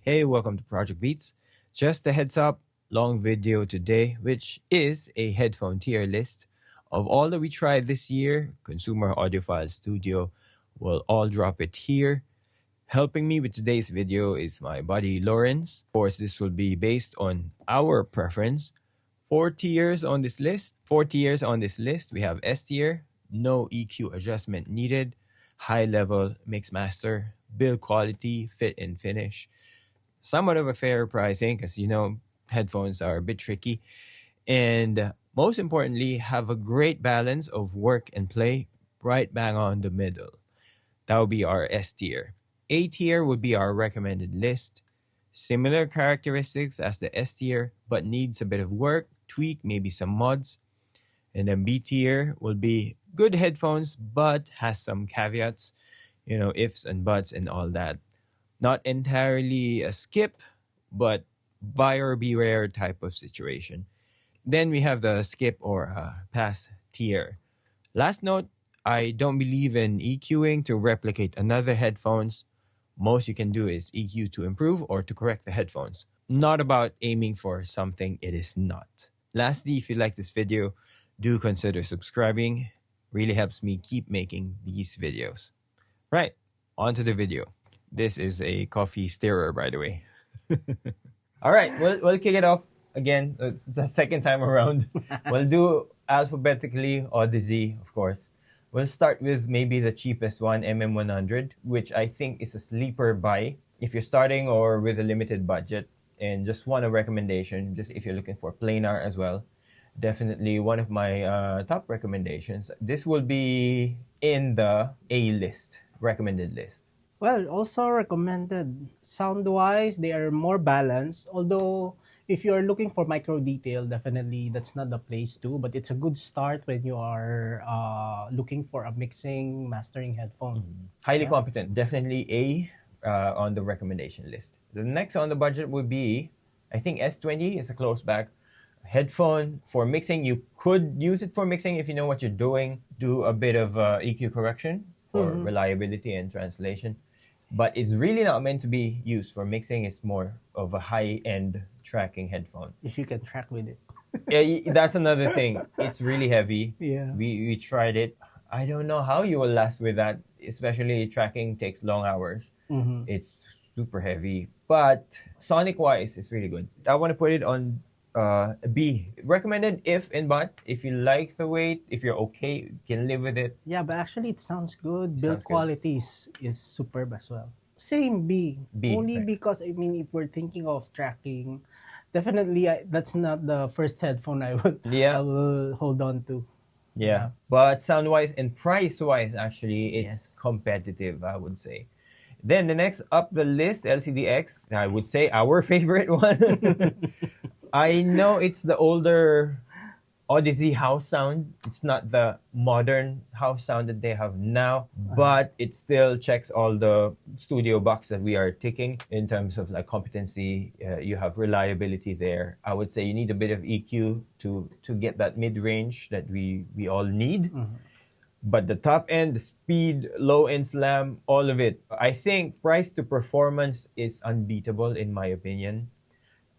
Hey, welcome to Project Beats. Just a heads up, long video today, which is a headphone tier list of all that we tried this year. Consumer Audiophile Studio will all drop it here. Helping me with today's video is my buddy Lawrence. Of course, this will be based on our preference. 4 tiers on this list. 4 tiers on this list. We have S tier, no EQ adjustment needed, high level mix master, build quality, fit and finish. Somewhat of a fair pricing because headphones are a bit tricky, and most importantly have a great balance of work and play right bang on the middle. That would be our S tier. A tier would be our recommended list. Similar characteristics as the S tier, but needs a bit of work, tweak, maybe some mods. And then B tier will be good headphones, but has some caveats, ifs and buts and all that. Not entirely a skip, but buyer beware type of situation. Then we have the skip or pass tier. Last note, I don't believe in EQing to replicate another headphones. Most you can do is EQ to improve or to correct the headphones. Not about aiming for something it is not. Lastly, if you like this video, do consider subscribing. Really helps me keep making these videos. Right, on to the video. This is a coffee stirrer, by the way. All right, we'll kick it off again. It's the second time around. We'll do alphabetically, Audeze, of course. We'll start with maybe the cheapest one, MM100, which I think is a sleeper buy if you're starting or with a limited budget and just want a recommendation, just if you're looking for planar as well. Definitely one of my top recommendations. This will be in the A list, recommended list. Well, also recommended. Sound-wise, they are more balanced. Although, if you're looking for micro detail, definitely that's not the place to. But it's a good start when you are looking for a mixing, mastering headphone. Highly competent. Definitely A on the recommendation list. The next on the budget would be, I think S20 is a close back. Headphone for mixing. You could use it for mixing if you know what you're doing. Do a bit of EQ correction for reliability and translation. But it's really not meant to be used for mixing. It's more of a high-end tracking headphone. If you can track with it. Yeah, that's another thing. It's really heavy. Yeah. We tried it. I don't know how you will last with that, especially tracking takes long hours. It's super heavy. But sonic-wise, it's really good. I want to put it on B. Recommended if and but. If you like the weight, if you're okay, you can live with it. Yeah, but actually it sounds good. Build quality is superb as well. Same B. Only right. Because, I mean, if we're thinking of tracking, definitely that's not the first headphone I will hold on to. Yeah. But sound-wise and price-wise, actually, it's competitive, I would say. Then the next up the list, LCDX, I would say our favorite one. I know it's the older Audeze house sound. It's not the modern house sound that they have now, but it still checks all the studio box that we are ticking in terms of like competency. You have reliability there. I would say you need a bit of EQ to get that mid-range that we all need. But the top end, the speed, low end slam, all of it. I think price to performance is unbeatable in my opinion.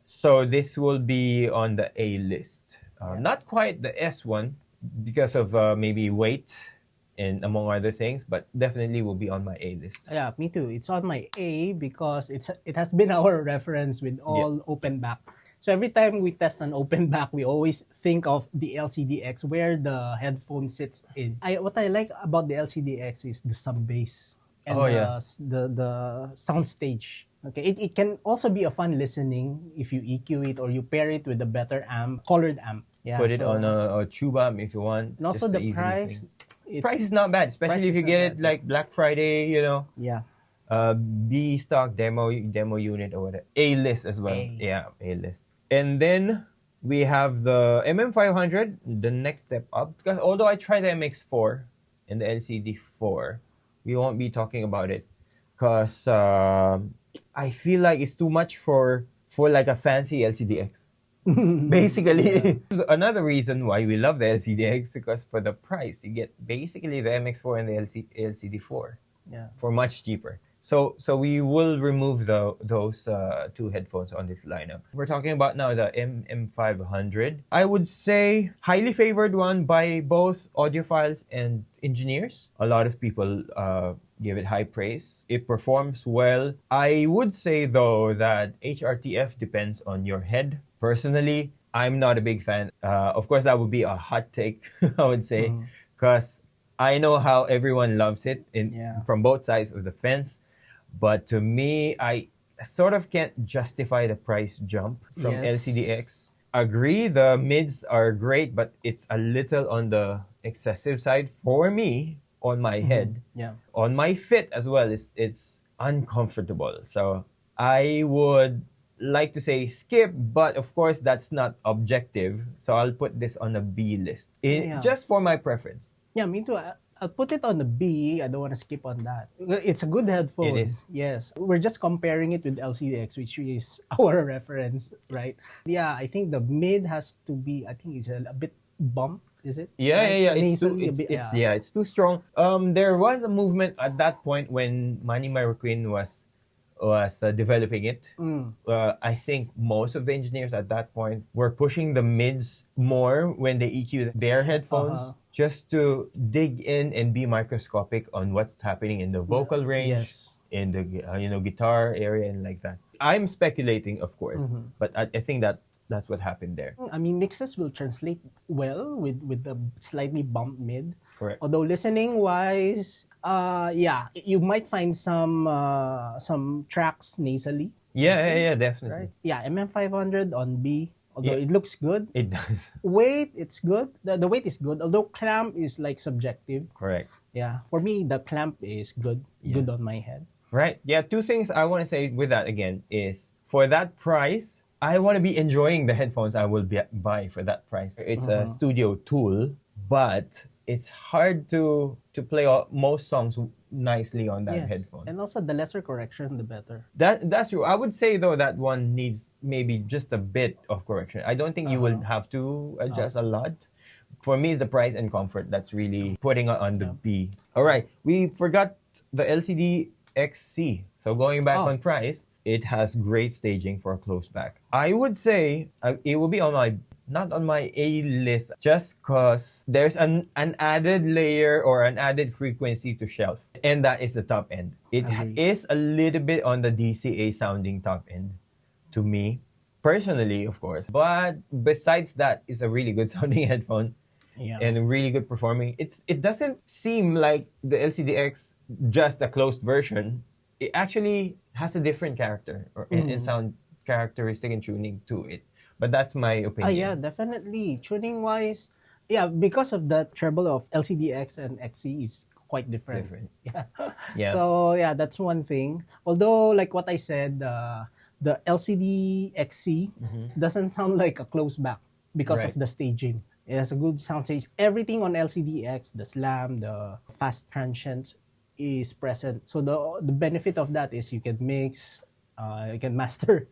So this will be on the A list. Not quite the S one because of maybe weight and among other things, but definitely will be on my A list. Yeah, me too. It's on my A because it has been our reference with all open back. So every time we test an open back, we always think of the LCDX where the headphone sits in. What I like about the LCDX is the sub bass and the sound stage. Okay, it can also be a fun listening if you EQ it or you pair it with a better amp, colored amp. Yeah, put it on a tube amp if you want. And also the price. Price is not bad, especially if you get it like Black Friday, Yeah. B stock demo unit or whatever. A list as well. Yeah, A list. And then we have the MM500, the next step up. Because although I tried the MX4 and the LCD4, we won't be talking about it because I feel like it's too much for like a fancy LCDX. Basically, another reason why we love the LCDX because for the price, you get basically the MX4 and the LCD4 for much cheaper. So we will remove those two headphones on this lineup. We're talking about now the MM500. I would say highly favored one by both audiophiles and engineers. A lot of people give it high praise. It performs well. I would say though that HRTF depends on your head. Personally, I'm not a big fan. Of course, that would be a hot take, I would say, because I know how everyone loves it from both sides of the fence. But to me, I sort of can't justify the price jump from LCDX. Agree, the mids are great, but it's a little on the excessive side for me on my head. On my fit as well, it's uncomfortable. So I would like to say skip, but of course that's not objective. So I'll put this on a B list, just for my preference. Yeah, me too. I'll put it on the B. I don't want to skip on that. It's a good headphone. It is. Yes. We're just comparing it with LCDX, which is our reference, right? Yeah, I think the mid has to be, I think it's a bit bump, is it? Yeah. It's too strong. There was a movement at that point when Manny Marroquin was developing it. I think most of the engineers at that point were pushing the mids more when they EQ their headphones, just to dig in and be microscopic on what's happening in the vocal range, in the guitar area and like that. I'm speculating, of course, but I think that's what happened there. I mean, mixes will translate well with the slightly bumped mid. Correct. Although listening wise, you might find some tracks nasally. Yeah, definitely. Right? Yeah, MM500 on B. Although it looks good. It does. Weight, it's good. The weight is good. Although clamp is like subjective. Correct. Yeah, for me, the clamp is good. Good on my head. Right. Yeah, two things I want to say with that again is, for that price, I want to be enjoying the headphones I will buy for that price. It's a studio tool, but it's hard to play most songs nicely on that headphone. And also, the lesser correction, the better. That's true. I would say though that one needs maybe just a bit of correction. I don't think you will have to adjust a lot. For me, it's the price and comfort that's really putting it on the B. All right, we forgot the LCD XC. So going back on price, it has great staging for a close back. I would say it will be on my, not on my A list, just because there's an added layer or an added frequency to shelf, and that is the top end. It is a little bit on the DCA sounding top end to me, personally, of course. But besides that, it's a really good sounding headphone. And really good performing. It doesn't seem like the LCDX, just a closed version. It actually has a different character and sound characteristic and tuning to it. But that's my opinion. Yeah, definitely. Tuning wise, because of the treble of LCDX and XC is quite different. Yeah. So that's one thing. Although, like what I said, the LCD XC doesn't sound like a close back because of the staging. It has a good sound stage. Everything on LCDX, the slam, the fast transient is present. So the benefit of that is you can mix, you can master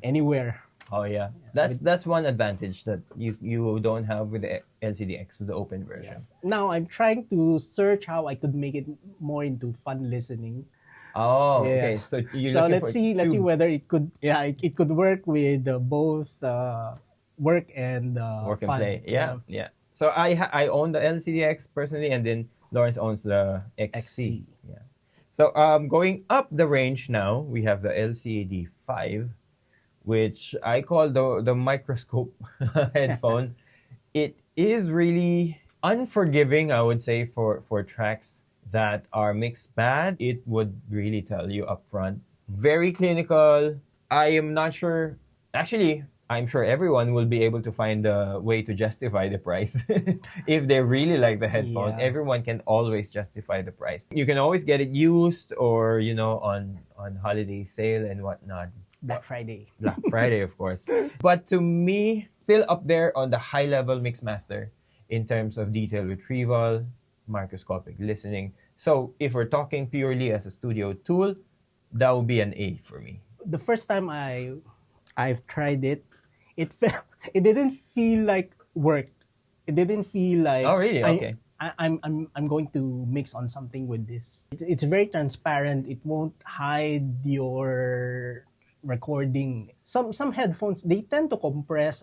anywhere. Oh yeah. That's one advantage that you don't have with the LCDX, with the open version. Now I'm trying to search how I could make it more into fun listening. Oh, okay. So let's see whether it could it could work with both work and work and fun. play. Yeah. So I own the LCDX personally, and then Lawrence owns the XC. Yeah. So going up the range now, we have the LCD 5, which I call the microscope headphone. It is really unforgiving, I would say, for tracks that are mixed bad. It would really tell you up front. Very clinical. I am not sure. Actually, I'm sure everyone will be able to find a way to justify the price. If they really like the headphone, everyone can always justify the price. You can always get it used or, on holiday sale and whatnot. Black Friday. Black Friday, of course. But to me, still up there on the high-level Mixmaster in terms of detail retrieval, microscopic listening. So if we're talking purely as a studio tool, that would be an A for me. The first time I've tried it, it didn't feel like work. It didn't feel like... Oh, really? Okay. I'm going to mix on something with this. It's very transparent. It won't hide your recording. Some headphones, they tend to compress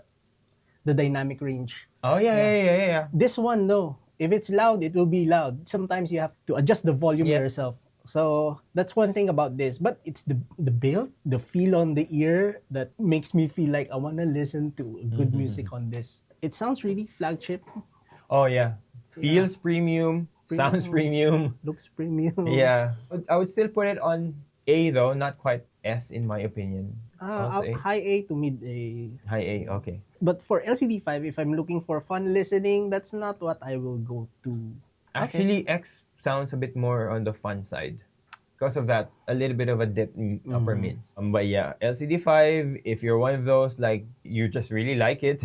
the dynamic range. Oh yeah. This one, no. If it's loud, it will be loud. Sometimes you have to adjust the volume Yeah. yourself. So that's one thing about this. But it's the build, the feel on the ear that makes me feel like I want to listen to good music on this. It sounds really flagship. Oh yeah. Feels premium, sounds premium. Looks premium. Yeah. I would still put it on A though, not quite S in my opinion. Also A. High A to mid A. High A, okay. But for LCD5, if I'm looking for fun listening, that's not what I will go to. Actually, X sounds a bit more on the fun side. Because of that, a little bit of a dip in upper mids. But yeah, LCD5, if you're one of those, like, you just really like it.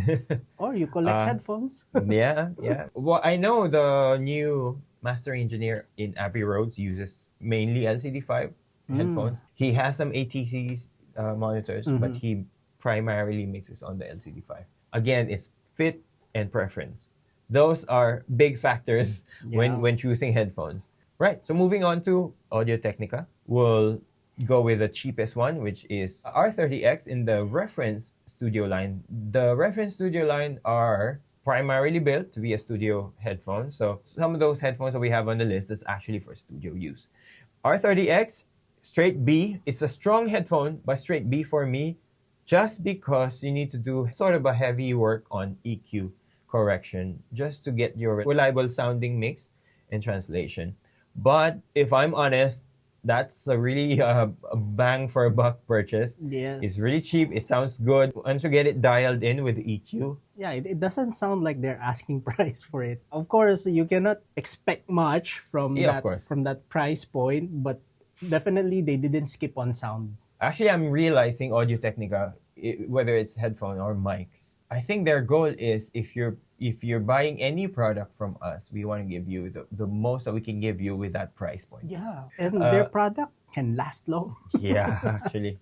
Or you collect headphones. Yeah. Well, I know the new master engineer in Abbey Roads uses mainly LCD5 headphones. He has some ATC monitors, but he primarily mixes on the LCD5. Again, it's fit and preference. Those are big factors when choosing headphones. Right, so moving on to Audio Technica, we'll go with the cheapest one, which is R30X in the reference studio line. The reference studio line are primarily built to be a studio headphone. So some of those headphones that we have on the list is actually for studio use. R30X, straight B. It's a strong headphone, but straight B for me, just because you need to do sort of a heavy work on EQ correction, just to get your reliable sounding mix and translation. But if I'm honest, that's a really a bang for a buck purchase. Yes. It's really cheap. It sounds good. Once you get it dialed in with EQ. Yeah, it doesn't sound like they're asking price for it. Of course, you cannot expect much from that price point, but definitely they didn't skip on sound. Actually, I'm realizing Audio Technica, whether it's headphone or mics, I think their goal is if you're buying any product from us, we want to give you the most that we can give you with that price point. Yeah, and their product can last long. Yeah, actually.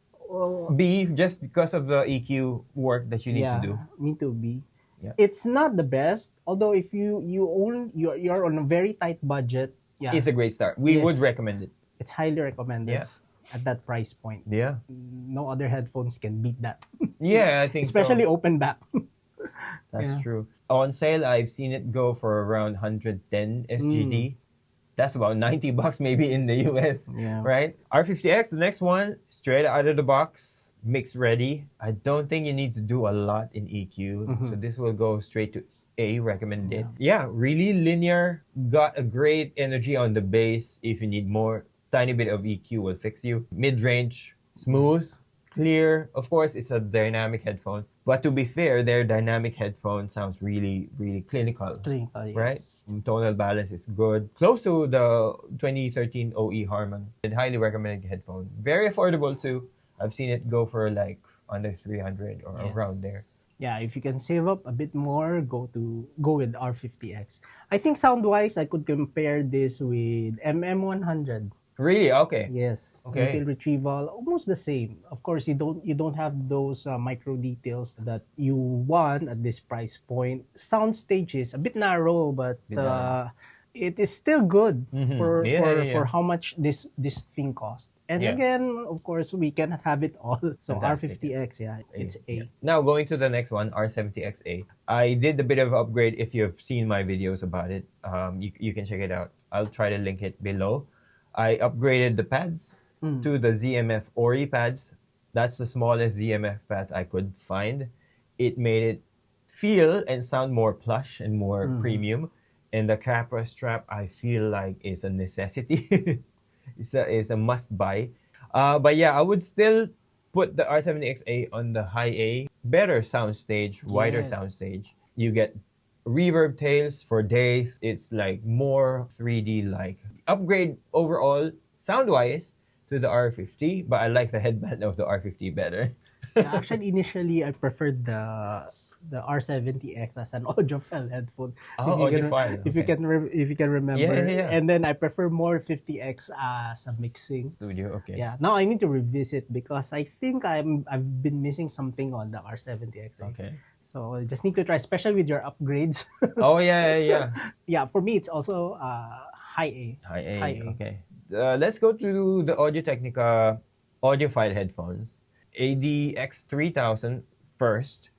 B, just because of the EQ work that you need to do. Me too, B. Yeah. It's not the best, although if you're on a very tight budget, it's a great start. We would recommend it. It's highly recommended. Yeah. At that price point. Yeah. No other headphones can beat that. Yeah, I think especially open back. That's true. On sale, I've seen it go for around 110 SGD. That's about $90 maybe in the US, right? R50X, the next one, straight out of the box, mix ready. I don't think you need to do a lot in EQ. So this will go straight to A, recommended. Yeah, really linear, got a great energy on the bass. If you need more, tiny bit of EQ will fix you. Mid-range, smooth, clear. Of course, it's a dynamic headphone. But to be fair, their dynamic headphone sounds really, really clinical. Clinical, yes. Right? Tonal balance is good. Close to the 2013 OE Harman. A highly recommended headphone. Very affordable too. I've seen it go for like under 300 or around there. Yeah, if you can save up a bit more, go with R50X. I think sound-wise, I could compare this with MM100. Really? Okay. Yes. Okay. Detail retrieval, almost the same. Of course, you don't have those micro details that you want at this price point. Sound stage is a bit narrow, but it is still good for how much this thing costs. And again, of course, we cannot have it all. So fantastic. R50X, it's A. Now going to the next one, R70XA. I did a bit of upgrade. If you've seen my videos about it, you can check it out. I'll try to link it below. I upgraded the pads to the ZMF Ori pads. That's the smallest ZMF pads I could find. It made it feel and sound more plush and more premium. And the Capra strap, I feel like, is a necessity. it's a must buy. But yeah, I would still put the R70XA on the high A. Better sound stage, wider sound stage. You get reverb tails for days. It's like more 3D like. Upgrade overall, sound-wise, to the R50, but I like the headband of the R50 better. Actually, initially, I preferred the R70X as an audiophile headphone. Oh, audiophile. If you Okay. if you can remember. Yeah. And then I prefer more 50X as a mixing. Studio. Okay. Yeah. Now I need to revisit because I think I've been missing something on the R70X. Okay. So I just need to try, especially with your upgrades. Oh yeah. Yeah. For me, it's also high A. High A. High A. Okay. Let's go to the Audio Technica audiophile headphones. ADX3000 first.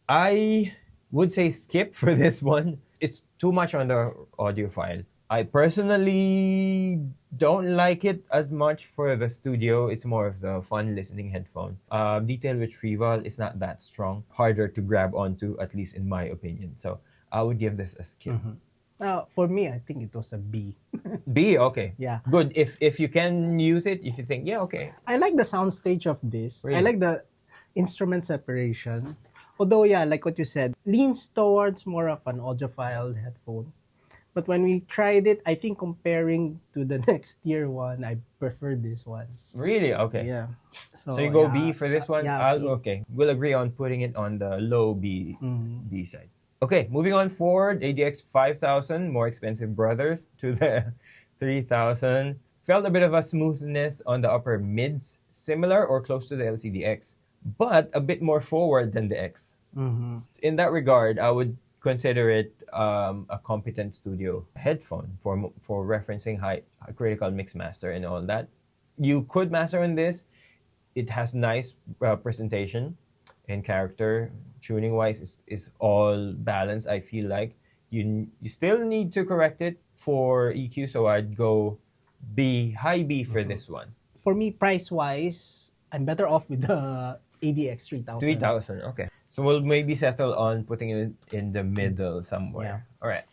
I would say skip for this one. It's too much on the audiophile. I personally don't like it as much for the studio. It's more of the fun listening headphone. Detail retrieval is not that strong. Harder to grab onto, at least in my opinion. So I would give this a skip. For me, I think it was a B. B, okay. Yeah. Good. If you can use it, if you think, yeah, okay. I like the sound stage of this. Really? I like the instrument separation. Although, yeah, like what you said, leans towards more of an audiophile headphone. But when we tried it, I think comparing to the next tier one, I prefer this one. Really? Okay. Yeah. So you go yeah, B for this one? yeah, B. Okay. We'll agree on putting it on the low B, B side. Okay, moving on forward, ADX 5000, more expensive brothers, to the 3000. Felt a bit of a smoothness on the upper mids, similar or close to the LCD-X, but a bit more forward than the X. In that regard, I would consider it a competent studio headphone for referencing high critical mix master and all that. You could master on this. It has nice presentation and character. Tuning wise is all balanced. I feel like you still need to correct it for EQ, so I'd go B, high B for this one. For me, price wise, I'm better off with the ADX 3000. 3000, okay. So we'll maybe settle on putting it in the middle somewhere. Yeah. All right.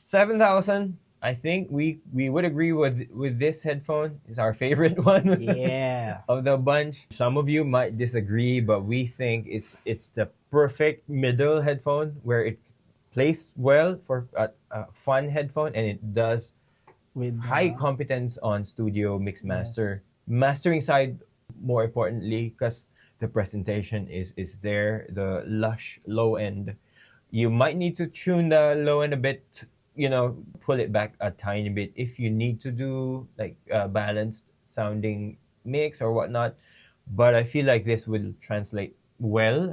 7000, I think we would agree with this headphone. It's our favorite one Yeah. of the bunch. Some of you might disagree, but we think it's the perfect middle headphone where it plays well for a fun headphone, and it does With high competence on studio mix master. Mastering side, more importantly, because the presentation is there, the lush low end. You might need to tune the low end a bit, pull it back a tiny bit if you need to do like a balanced sounding mix or whatnot. But I feel like this will translate well,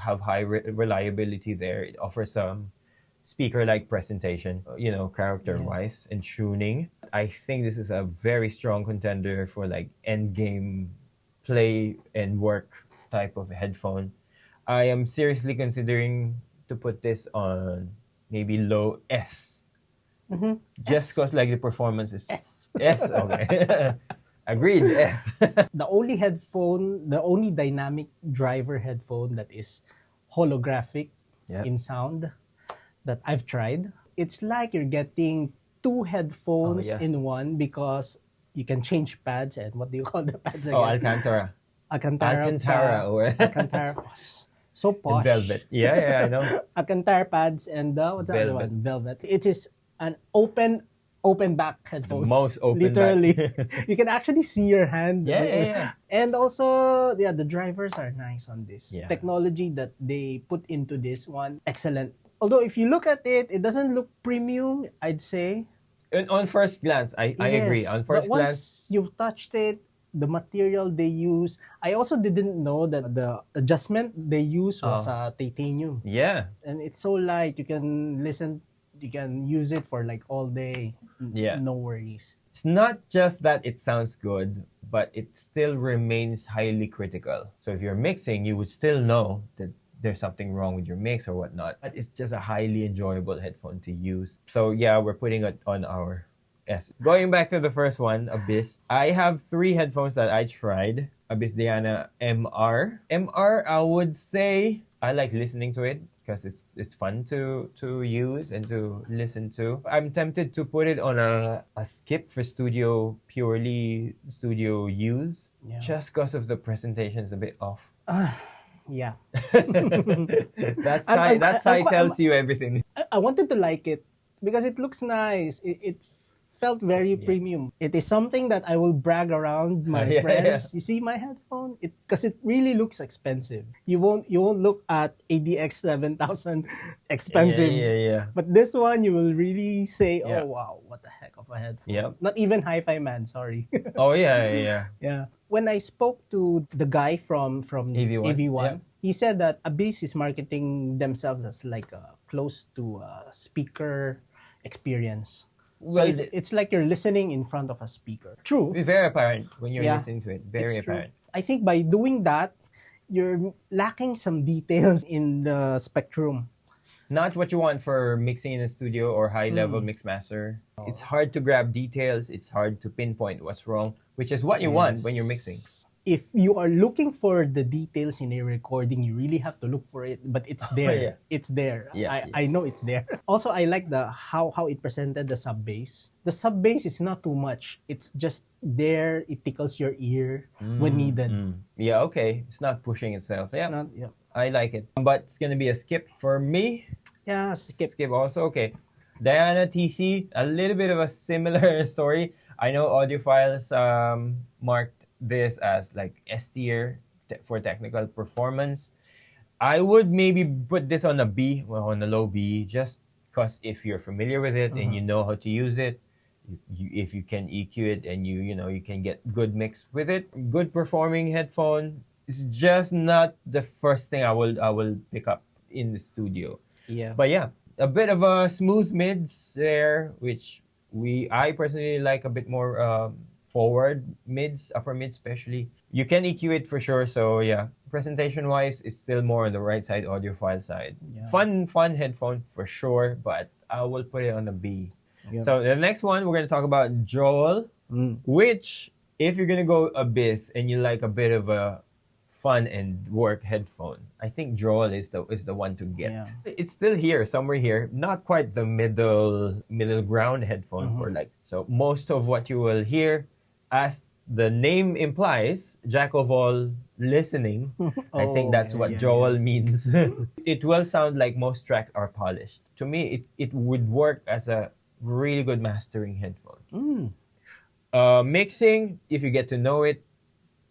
have high reliability there. It offers some speaker-like presentation, character-wise and tuning. I think this is a very strong contender for like end game play and work type of headphone. I am seriously considering to put this on maybe low S. Just because like the performance is S. S, okay. Agreed, S. The only dynamic driver headphone that is holographic in sound that I've tried. It's like you're getting two headphones in one because you can change pads. And what do you call the pads again? Oh, Alcantara. Alcantara. So posh. Velvet. Yeah, I know. Alcantara pads and what's the other one? Velvet. It is an open back headphone. The most open Literally. back. You can actually see your hand. Yeah. And also, the drivers are nice on this. Yeah. Technology that they put into this one, excellent. Although if you look at it, it doesn't look premium, I'd say. And on first glance, I agree. On first but glance, once you've touched it, the material they use, I also didn't know that the adjustment they use was titanium. yeah. And it's so light, you can use it for like all day. Yeah. No worries. It's not just that it sounds good, but it still remains highly critical. So if you're mixing, you would still know that there's something wrong with your mix or whatnot. But it's just a highly enjoyable headphone to use. So yeah, we're putting it on our S. Going back to the first one, Abyss. I have 3 headphones that I tried. Abyss Diana MR. MR, I would say I like listening to it because it's fun to use and to listen to. I'm tempted to put it on a skip for purely studio use. Yeah. Just because of the presentation is a bit off. Yeah. That side tells you everything. I wanted to like it because it looks nice. It felt very premium. It is something that I will brag around my friends. You see my headphone? Because it really looks expensive. You won't look at ADX 7000 expensive. But this one you will really say, oh wow, what the heck of a headphone. Not even HIFIMAN, sorry. Yeah. When I spoke to the guy from AV1, he said that Abyss is marketing themselves as like close to a speaker experience. Well, so it's like you're listening in front of a speaker. True. Very apparent when you're listening to it. Very apparent. True. I think by doing that, you're lacking some details in the spectrum. Not what you want for mixing in a studio or high-level mix master. It's hard to grab details. It's hard to pinpoint what's wrong, which is what you want when you're mixing. If you are looking for the details in a recording, you really have to look for it. But it's there. It's there. I know it's there. Also, I like how it presented the sub bass. The sub bass is not too much. It's just there. It tickles your ear when needed. Yeah, okay. It's not pushing itself. I like it. But it's going to be a skip for me. Yeah, skip. Skip also. Okay. Diana TC, a little bit of a similar story. I know audiophiles marked this as like S tier for technical performance. I would maybe put this on a B, on a low B, just because if you're familiar with it and you know how to use it, if you can EQ it and you can get good mix with it, good performing headphone. It's just not the first thing I will pick up in the studio. Yeah. But yeah, a bit of a smooth mids there, which I personally like a bit more forward mids, upper mids especially. You can EQ it for sure. So yeah, presentation wise, it's still more on the right side, audiophile side. Yeah. Fun headphone for sure, but I will put it on a B. Yep. So the next one, we're going to talk about Joel, which if you're going to go Abyss and you like a bit of a fun and work headphone, I think Joel is the one to get. Yeah. It's still here, somewhere here, not quite the middle ground headphone for like, so most of what you will hear, as the name implies, jack of all listening. I think that's what Joel means. It will sound like most tracks are polished. To me, it would work as a really good mastering headphone. Mixing, if you get to know it,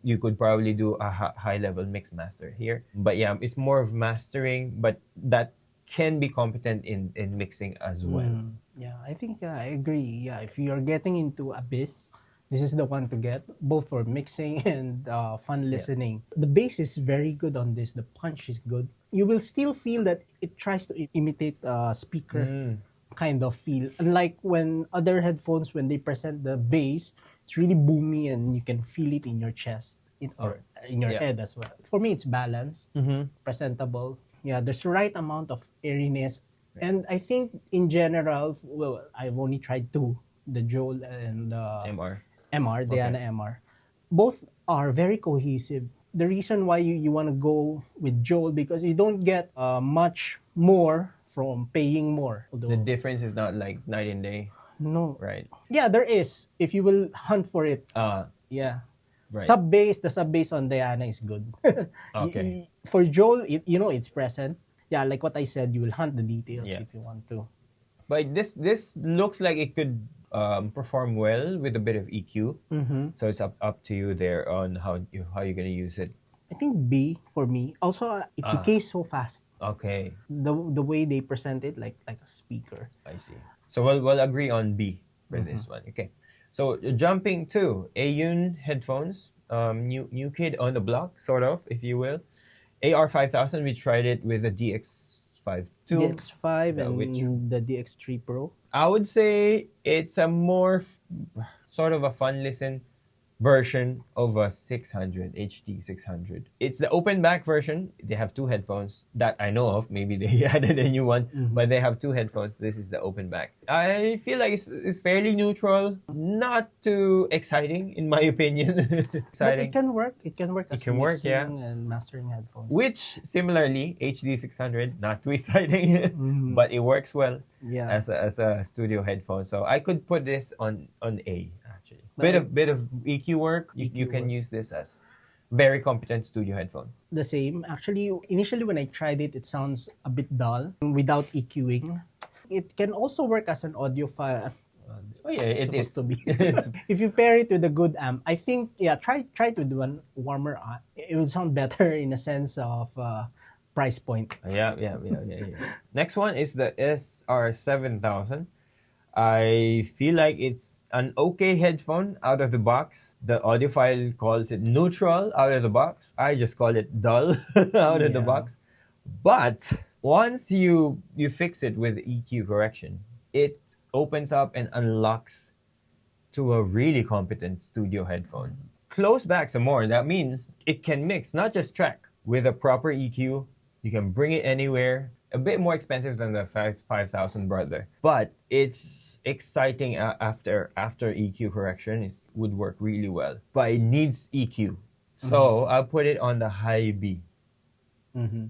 you could probably do a high-level mix master here. But yeah, it's more of mastering, but that can be competent in mixing as well. Yeah, I think, I agree. Yeah, if you're getting into Abyss, this is the one to get, both for mixing and fun listening. The bass is very good on this. The punch is good. You will still feel that it tries to imitate a speaker kind of feel. Unlike when other headphones, when they present the bass, it's really boomy and you can feel it in your chest or in your head as well. For me, it's balanced, presentable. Yeah, there's the right amount of airiness. And I think in general, well, I've only tried two, the Joel and the Diana MR. Both are very cohesive. The reason why you want to go with Joel, because you don't get much more from paying more. Although, the difference is not like night and day. No. Right. Yeah, there is. If you will hunt for it. Yeah. Right. The sub bass on Diana is good. Okay. For Joel, it's present. Yeah, like what I said, you will hunt the details if you want to. But this looks like it could perform well with a bit of EQ. So it's up to you there on how you're going to use it. I think B for me. Also, it decays so fast. Okay. The way they present it, like a speaker. I see. So we'll agree on B for this one. Okay. So jumping to Aune headphones, new kid on the block, sort of, if you will. AR5000, we tried it with the DX5 too. DX5 and the DX3 Pro. I would say it's a more sort of a fun listen version of a 600, HD 600. It's the open back version. They have two headphones that I know of. Maybe they added a new one, but they have two headphones. This is the open back. I feel like it's fairly neutral, not too exciting in my opinion. Exciting. But it can work. It can work as mixing and mastering headphones. Which similarly, HD 600, not too exciting, but it works well as a studio headphone. So I could put this on A. Bit of EQ work. You can use this as very competent studio headphone. The same. Actually, initially when I tried it, it sounds a bit dull without EQing. It can also work as an audiophile. Oh yeah, it supposed is. to be. If you pair it with a good amp, I think try it with one warmer amp. It will sound better in a sense of price point. Yeah. Next one is the SR7000. I feel like it's an okay headphone out of the box. The audiophile calls it neutral out of the box. I just call it dull out of the box. But once you fix it with EQ correction, it opens up and unlocks to a really competent studio headphone. Close back some more. That means it can mix, not just track. With a proper EQ, you can bring it anywhere. A bit more expensive than the 5,000 brother, but it's exciting after EQ correction. It would work really well, but it needs EQ. So I'll put it on the high B.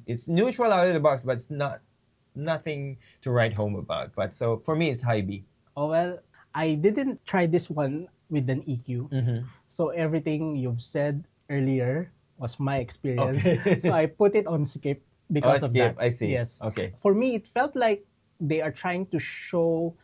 It's neutral out of the box, but it's nothing to write home about. But so for me, it's high B. Oh well, I didn't try this one with an EQ, so everything you've said earlier was my experience. Okay. So I put it on skip because of skip, that. I see. Yes. Okay. For me, it felt like they are trying to show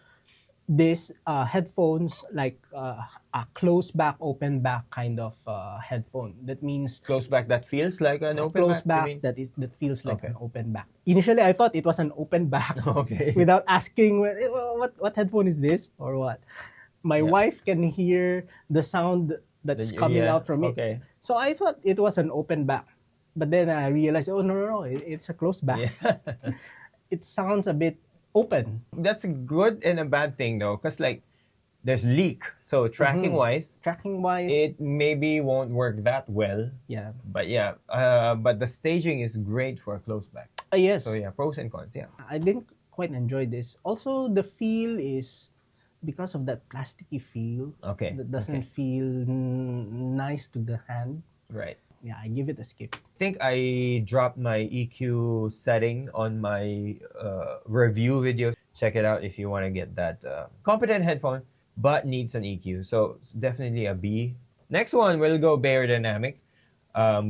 this headphones like a close back, open back kind of headphone. That means Close back that feels like an open close back. back that feels like an open back. Initially, I thought it was an open back. Okay. Without asking what headphone is this or what. My wife can hear the sound that's coming out from it. Okay. So I thought it was an open back. But then I realized, oh, no, it's a closed back. Yeah. It sounds a bit open. That's a good and a bad thing though, because like there's leak. So tracking wise, it maybe won't work that well. Yeah. But but the staging is great for a close back. Yes. So yeah, pros and cons. Yeah. I didn't quite enjoy this. Also, the feel is because of that plasticky feel. Okay. That doesn't feel nice to the hand. Right. Yeah, I give it a skip. I think I dropped my EQ setting on my review video. Check it out if you want to get that competent headphone, but needs an EQ. So definitely a B. Next one, we'll go Beyerdynamic.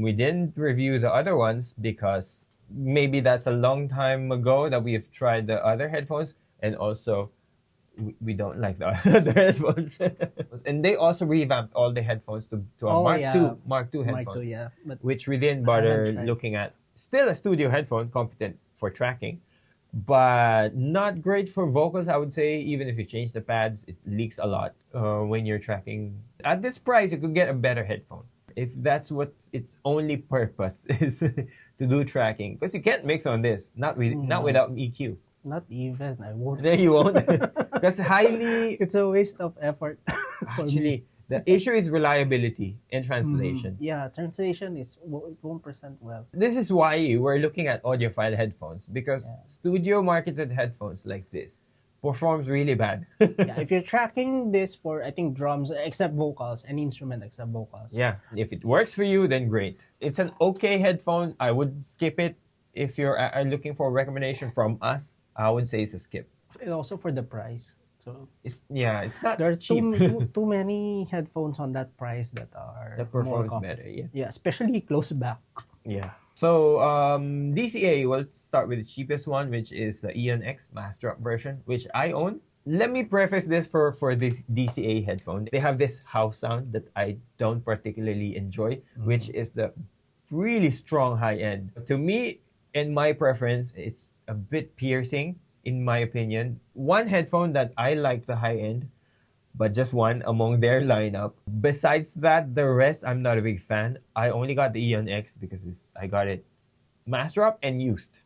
We didn't review the other ones because maybe that's a long time ago that we've tried the other headphones, and also we don't like the other headphones. And they also revamped all the headphones to a Mark II headphone, Mark II, yeah. But which we didn't bother looking at. Still a studio headphone, competent for tracking, but not great for vocals, I would say. Even if you change the pads, it leaks a lot when you're tracking. At this price, you could get a better headphone. If that's what its only purpose is to do tracking. Because you can't mix on this, not without EQ. Not even. I won't. There you won't. Because it's a waste of effort. Actually, the issue is reliability and translation. Yeah, translation it won't present well. This is why we're looking at audiophile headphones, because studio marketed headphones like this performs really bad. If you're tracking this for, I think, drums, except vocals, any instrument except vocals. Yeah, if it works for you, then great. It's an okay headphone. I would skip it. If you're looking for a recommendation from us, I would say it's a skip. And also for the price. So it's not there are cheap. too many headphones on that price that performs more better. Yeah, especially close back. Yeah. So DCA, we'll start with the cheapest one, which is the Eon X Mass Drop version, which I own. Let me preface this for this DCA headphone. They have this house sound that I don't particularly enjoy, which is the really strong high end. To me, in my preference, it's a bit piercing, in my opinion. One headphone that I like the high end, but just one among their lineup. Besides that, the rest, I'm not a big fan. I only got the Eon X because I got it mass drop and used.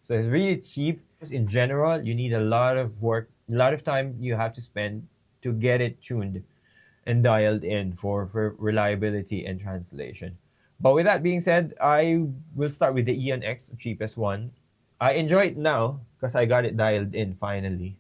So it's really cheap. In general, you need a lot of work, a lot of time you have to spend to get it tuned and dialed in for reliability and translation. But with that being said, I will start with the Eon X, the cheapest one. I enjoy it now because I got it dialed in finally.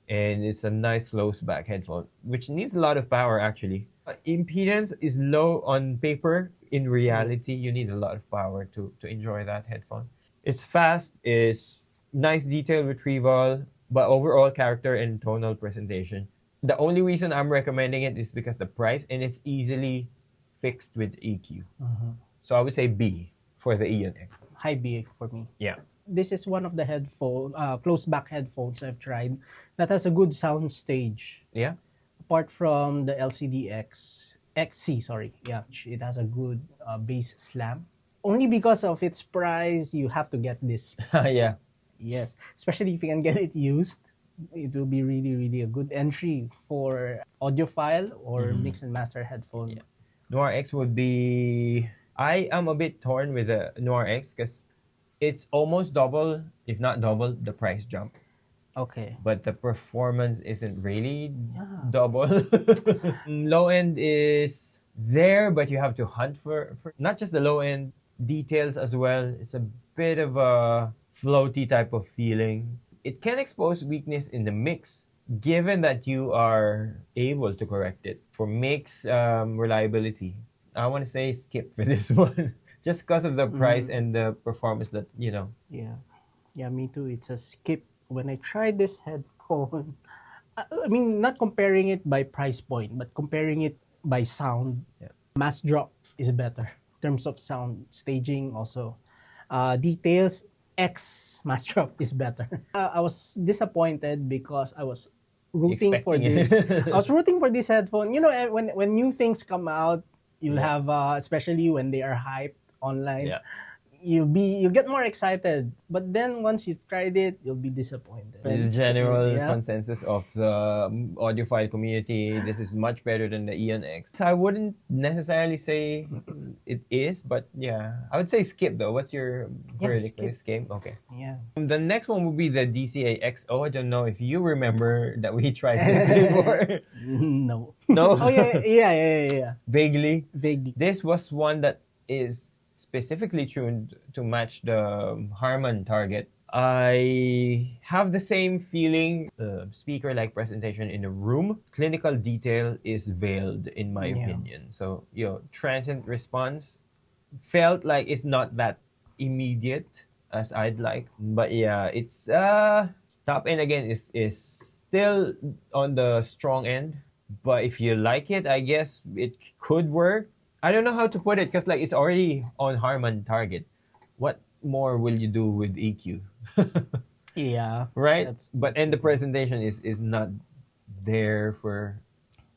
And it's a nice close back headphone, which needs a lot of power actually. Impedance is low on paper. In reality, you need a lot of power to enjoy that headphone. It's fast, it's nice detail retrieval, but overall character and tonal presentation. The only reason I'm recommending it is because the price, and it's easily fixed with EQ. So I would say B for the Eon X. High B for me. Yeah. This is one of the close back headphones I've tried that has a good sound stage. Yeah. apart from the LCD XC, sorry, yeah, it has a good bass slam. Only because of its price, you have to get this. Yeah. Yes, especially if you can get it used, it will be really, really a good entry for audiophile or mix and master headphone. Yeah. Noir X would be. I am a bit torn with the Noir X because it's almost double, if not double, the price jump. Okay. But the performance isn't really double. Low end is there, but you have to hunt for not just the low end details as well. It's a bit of a floaty type of feeling. It can expose weakness in the mix, given that you are able to correct it. For mix reliability, I want to say skip for this one. Just because of the price and the performance that, you know. Yeah, me too. It's a skip. When I tried this headphone, I mean, not comparing it by price point, but comparing it by sound, mass drop is better in terms of sound staging also. Details, X mass drop is better. I was disappointed because I was rooting for this. I was rooting for this headphone. You know, when new things come out, you'll have, especially when they are hyped online. You'll get more excited, but then once you tried it, you'll be disappointed. The general consensus of the audiophile community, this is much better than the Eon X. I wouldn't necessarily say it is, but yeah, I would say skip though. What's your verdict for this game? Okay. Yeah. The next one would be the DCA XO. I don't know if you remember that we tried this before. No. No? Oh yeah. Vaguely. This was one that is specifically tuned to match the Harman target. I have the same feeling, speaker-like presentation in the room. Clinical detail is veiled, in my opinion. So, transient response felt like it's not that immediate as I'd like. But yeah, it's top end again is still on the strong end. But if you like it, I guess it could work. I don't know how to put it because it's already on Harman target. What more will you do with EQ? Yeah. Right? And the presentation is not there for...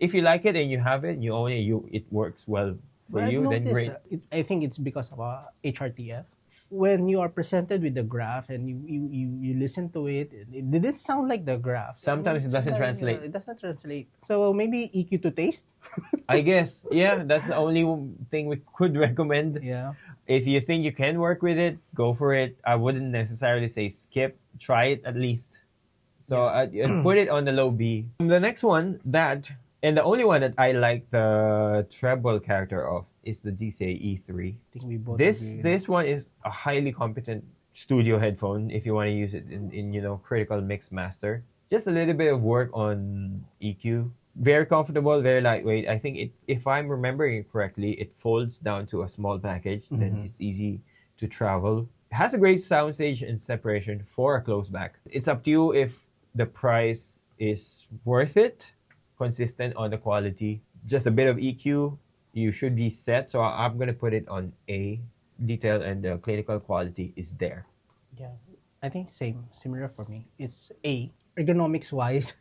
If you like it and you have it, you own it, it works well for you, then great. I think it's because of HRTF. When you are presented with the graph and you listen to it, it didn't sound like the graph. Sometimes it doesn't translate. It doesn't translate. So maybe EQ to taste? I guess. Yeah, that's the only thing we could recommend. Yeah. If you think you can work with it, go for it. I wouldn't necessarily say skip. Try it at least. So I'd put it on the low B. The next one, and the only one that I like the treble character of is the DCA E3. I think we both this one is a highly competent studio headphone if you want to use it in critical mix master. Just a little bit of work on EQ. Very comfortable, very lightweight. I think if I'm remembering it correctly, it folds down to a small package. Then it's easy to travel. It has a great soundstage and separation for a close back. It's up to you if the price is worth it. Consistent on the quality, just a bit of EQ, you should be set. So I'm gonna put it on A. Detail and the clinical quality is there. Yeah, I think similar for me. It's A. Ergonomics wise,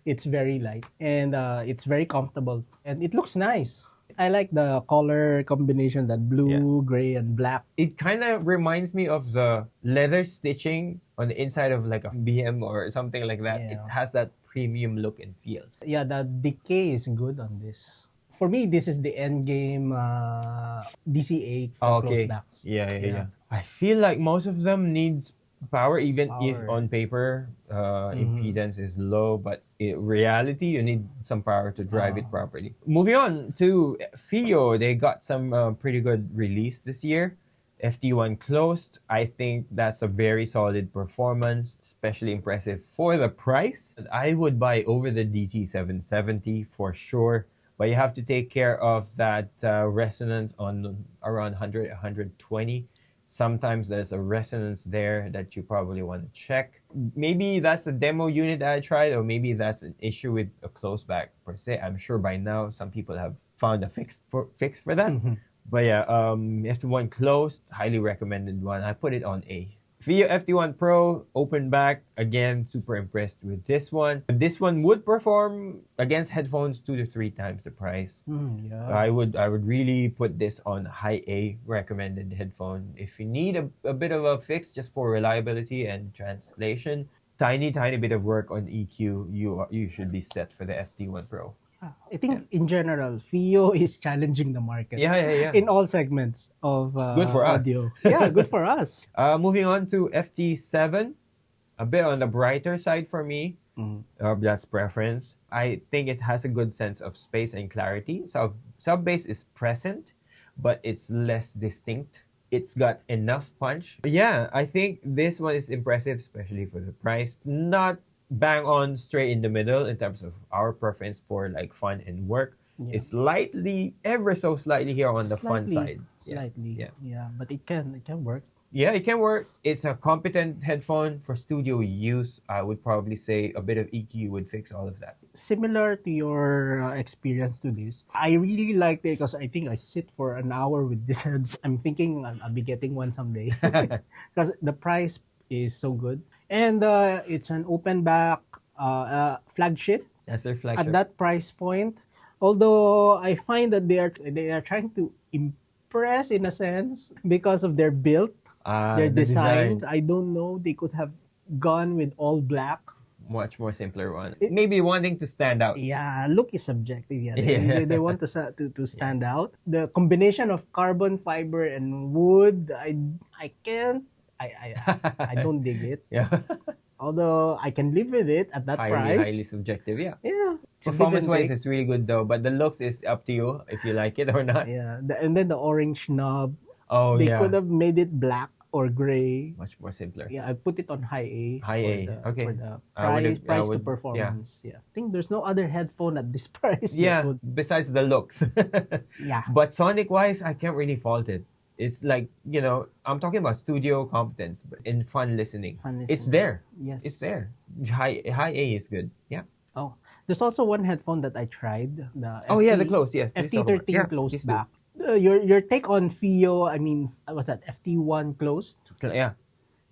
it's very light and it's very comfortable and it looks nice. I like the color combination, that blue, gray, and black. It kind of reminds me of the leather stitching on the inside of like a BM or something like that. It has that premium look and feel. Yeah, the decay is good on this. For me, this is the end game DCA for close backs. Yeah. I feel like most of them needs power, even if on paper impedance is low, but in reality you need some power to drive it properly. Moving on to Fiio, they got some pretty good release this year. FT1 closed. I think that's a very solid performance, especially impressive for the price. I would buy over the DT770 for sure, but you have to take care of that resonance on around 100, 120. Sometimes there's a resonance there that you probably want to check. Maybe that's the demo unit that I tried, or maybe that's an issue with a close back per se. I'm sure by now some people have found a fix for that. But yeah, FT1 closed, highly recommended one. I put it on A. Fiio FT1 Pro, open back. Again, super impressed with this one. This one would perform against headphones 2 to 3 times the price. Yeah. I would really put this on high A recommended headphone. If you need a bit of a fix just for reliability and translation, tiny bit of work on EQ, you should be set for the FT1 Pro. I think in general, Fiio is challenging the market. Yeah. In all segments of Good for us. audio. Yeah, good for us. Moving on to FT7, a bit on the brighter side for me. That's preference. I think it has a good sense of space and clarity. So sub bass is present, but it's less distinct. It's got enough punch. Yeah, I think this one is impressive, especially for the price. Not bang on straight in the middle in terms of our preference for like fun and work. It's slightly, ever so slightly here on the fun side. Slightly. Yeah, but it can work. Yeah, it can work. It's a competent headphone for studio use. I would probably say a bit of EQ would fix all of that. Similar to your experience to this, I really liked it because I think I sit for an hour with this. I'm thinking I'll be getting one someday because the price is so good. And it's an open back flagship. That's their flagship. At that price point. Although I find that they are trying to impress in a sense because of their build, their design. I don't know. They could have gone with all black. Much more simpler one. Maybe wanting to stand out. Yeah, look is subjective. Yeah, they want to stand out. The combination of carbon fiber and wood, I can't. I don't dig it. Yeah. Although I can live with it at that price. Highly subjective, yeah. Yeah. Performance-wise, it's really good though. But the looks is up to you if you like it or not. Yeah. And then the orange knob. Oh, they could have made it black or gray. Much more simpler. Yeah, I put it on high A. High A. Okay. For the price to performance. Yeah. I think there's no other headphone at this price. Yeah. Besides the looks. Yeah. But sonic-wise, I can't really fault it. It's like, I'm talking about studio competence, but in fun listening. It's there. Yes. It's there. High A is good. Yeah. Oh, there's also one headphone that I tried. The close. Yes. FT13 closed back. Your take on Fiio, I mean, what's that? FT1 closed? Yeah.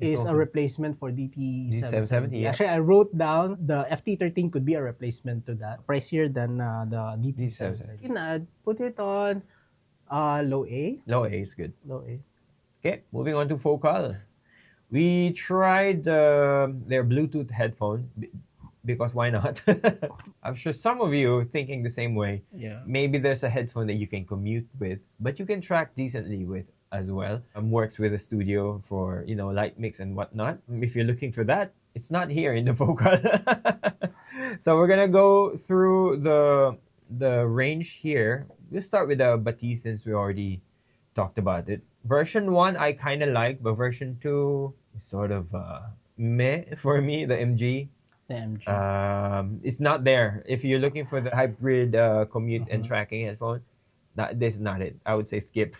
Is a replacement for DT770. Yeah. Actually, I wrote down the FT13 could be a replacement to that. Pricier than the DT770. I'd put it on low A. Low A is good. Low A. Okay, moving on to Focal. We tried their Bluetooth headphone because why not? I'm sure some of you are thinking the same way. Yeah. Maybe there's a headphone that you can commute with, but you can track decently with as well. Works with a studio for, light mix and whatnot. If you're looking for that, it's not here in the Focal. So we're gonna go through the range here. We'll start with the Batiste since we already talked about it. Version 1 I kind of like, but version 2 is sort of meh for me, the MG. The MG. It's not there. If you're looking for the hybrid commute and tracking headphone, this is not it. I would say skip.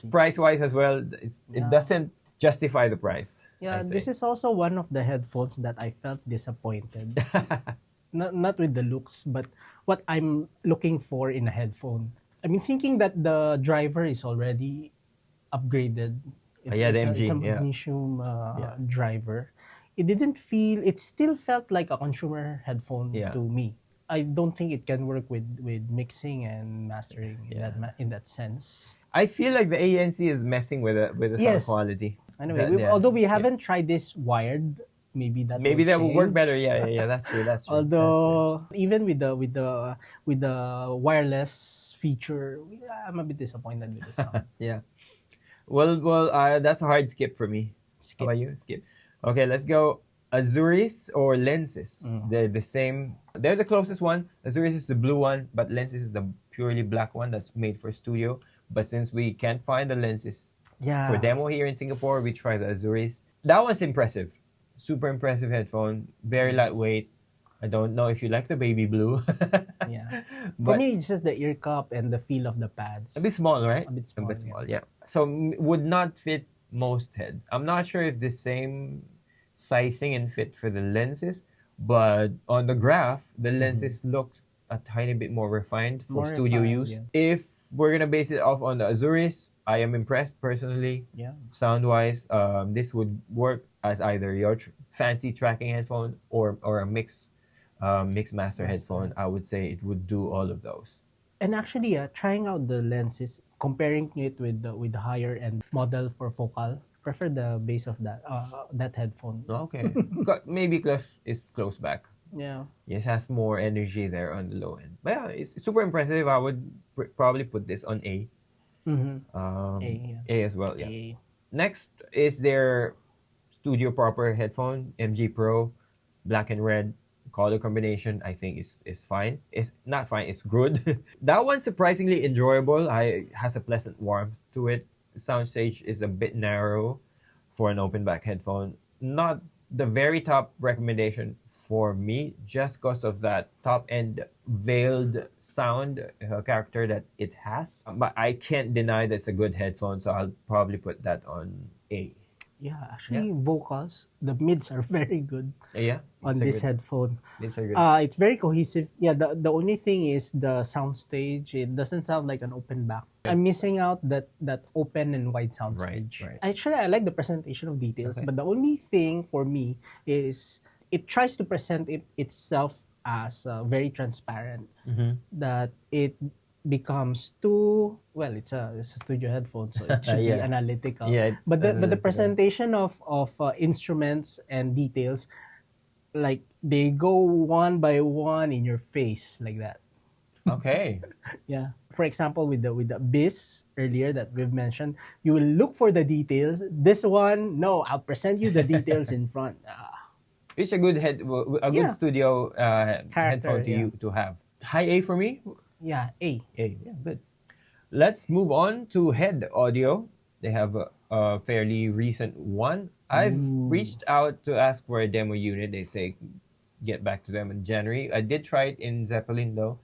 Price-wise as well, it doesn't justify the price. Yeah, this is also one of the headphones that I felt disappointed. Not with the looks, but what I'm looking for in a headphone. I mean, thinking that the driver is already upgraded. The MG. It's a magnesium driver. It still felt like a consumer headphone to me. I don't think it can work with mixing and mastering in that sense. I feel like the ANC is messing with the sound quality. Anyway, although we haven't tried this wired, maybe that will work better. Yeah, that's true. Although even with the wireless feature, I'm a bit disappointed with the sound. Yeah. Well, that's a hard skip for me. Skip. How about you? Skip. Okay, let's go. Azuris or lenses. They're the same. They're the closest one. Azuris is the blue one, but lenses is the purely black one that's made for studio. But since we can't find the lenses for demo here in Singapore, we tried the Azuris. That one's impressive. Super impressive headphone. Very lightweight. I don't know if you like the baby blue. Yeah. For me, it's just the ear cup and the feel of the pads. A bit small, right? A bit small, yeah. So would not fit most head. I'm not sure if the same sizing and fit for the lenses, but on the graph, the lenses look a tiny bit more refined for studio use. Yeah. If we're gonna base it off on the Azuris, I am impressed personally. Yeah. Sound-wise, this would work as either your fancy tracking headphone or a mix master headphone. I would say it would do all of those. And actually, trying out the lenses, comparing it with the higher end model for focal, prefer the base of that headphone. Okay. Maybe it's close back. Yeah. Yes, has more energy there on the low end. But yeah, it's super impressive. I would probably put this on A. A as well, yeah. A. Next is their studio proper headphone, MG Pro, black and red. Color combination, I think is fine. It's not fine, it's good. That one's surprisingly enjoyable. Has a pleasant warmth to it. The soundstage is a bit narrow for an open back headphone. Not the very top recommendation for me, just because of that top end veiled sound character that it has. But I can't deny that it's a good headphone, so I'll probably put that on A. Yeah, actually, vocals, the mids are very good. Yeah, on this headphone. Mids are good. It's very cohesive. Yeah, the only thing is the soundstage. It doesn't sound like an open back. I'm missing out that open and wide soundstage. Right. Actually, I like the presentation of details, but the only thing for me is it tries to present itself as very transparent. That it becomes too well. It's a studio headphone, so it should be analytical. Yeah, but the presentation of instruments and details, like they go one by one in your face like that. Okay. Yeah. For example, with the bis earlier that we've mentioned, you will look for the details. This one, no, I'll present you the details in front. It's a good good studio headphone to have. High A for me. Yeah, A. Yeah, good. Let's move on to Head Audio. They have a fairly recent one. I've reached out to ask for a demo unit. They say get back to them in January. I did try it in Zeppelin though,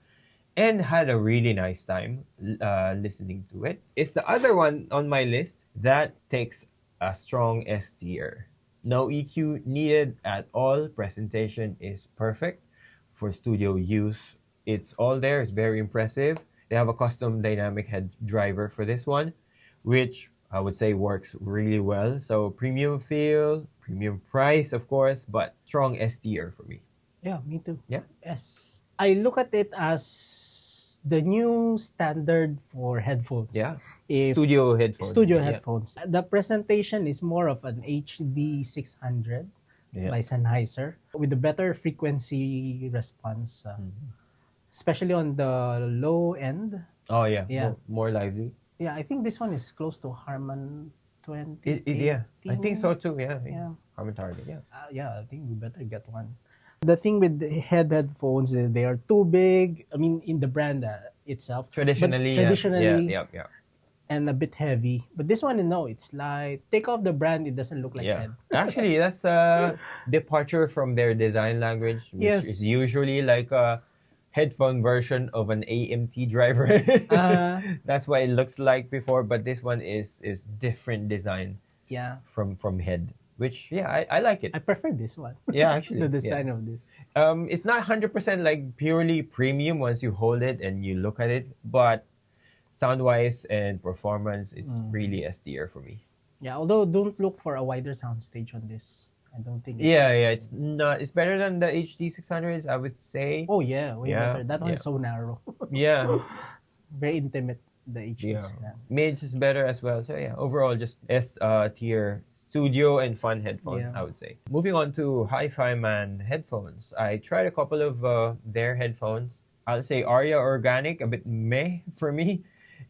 and had a really nice time listening to it. It's the other one on my list that takes a strong S tier. No EQ needed at all. Presentation is perfect for studio use. It's all there. It's very impressive. They have a custom dynamic head driver for this one, which I would say works really well. So premium feel, premium price, of course, but strong S tier for me. Yeah, me too. Yeah. S. I look at it as the new standard for headphones. Yeah. Studio headphones. The presentation is more of an HD 600 by Sennheiser with a better frequency response. Especially on the low end. Oh, yeah. More lively. Yeah, I think this one is close to Harman 20. I think so too. Yeah. Harman Target, I think we better get one. The thing with the headphones is they are too big. I mean, in the brand itself. Traditionally. And a bit heavy. But this one, no, it's light. Take off the brand, it doesn't look like head. Actually, that's a departure from their design language, which is usually like a headphone version of an AMT driver. That's what it looks like before, but this one is different design. Yeah. From head, which I like it. I prefer this one. Yeah, actually. The design of this. It's not 100% like purely premium once you hold it and you look at it, but sound-wise and performance, it's really S tier for me. Yeah, although don't look for a wider soundstage on this. I don't think. It's not. It's better than the HD 600s, I would say. Oh yeah, way better. That one's so narrow. Yeah. Very intimate. The HD. Mids is better as well. So overall just S tier studio and fun headphone, I would say. Moving on to HIFIMAN headphones. I tried a couple of their headphones. I'll say Aria Organic, a bit meh for me.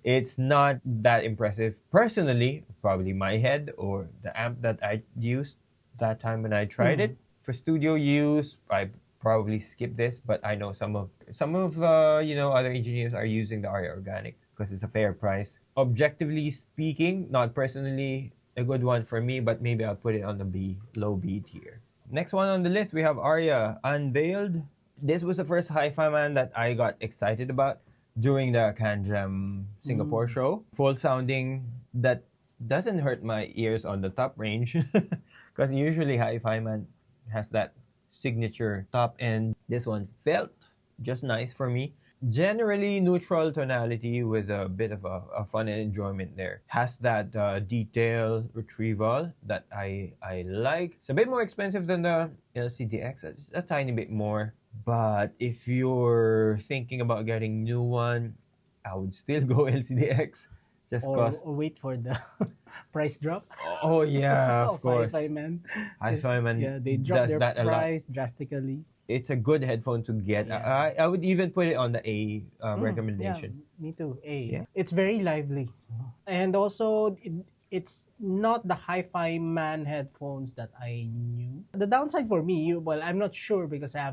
It's not that impressive. Personally, probably my head or the amp that I used that time when I tried it. For studio use, I probably skip this, but I know some of other engineers are using the Aria Organic because it's a fair price. Objectively speaking, not personally a good one for me, but maybe I'll put it on the low B tier. Next one on the list, we have Aria Unveiled. This was the first HIFIMAN that I got excited about during the CanJam Singapore show. Full sounding that doesn't hurt my ears on the top range because usually HIFIMAN has that signature top end. This one felt just nice for me. Generally neutral tonality with a bit of a fun and enjoyment there. Has that detail retrieval that I like. It's a bit more expensive than the LCDX, just a tiny bit more. But if you're thinking about getting new one, I would still go LCDX just cause. Or wait for the price drop Oh yeah, of of course. HIFIMAN. HIFIMAN They dropped does their that a lot. price drastically. It's a good headphone to get. Yeah. I would even put it on the A Yeah, recommendation. me too. Yeah. It's very lively. And also, it's not the HIFIMAN headphones that I knew. The downside for me, well, I'm not sure because I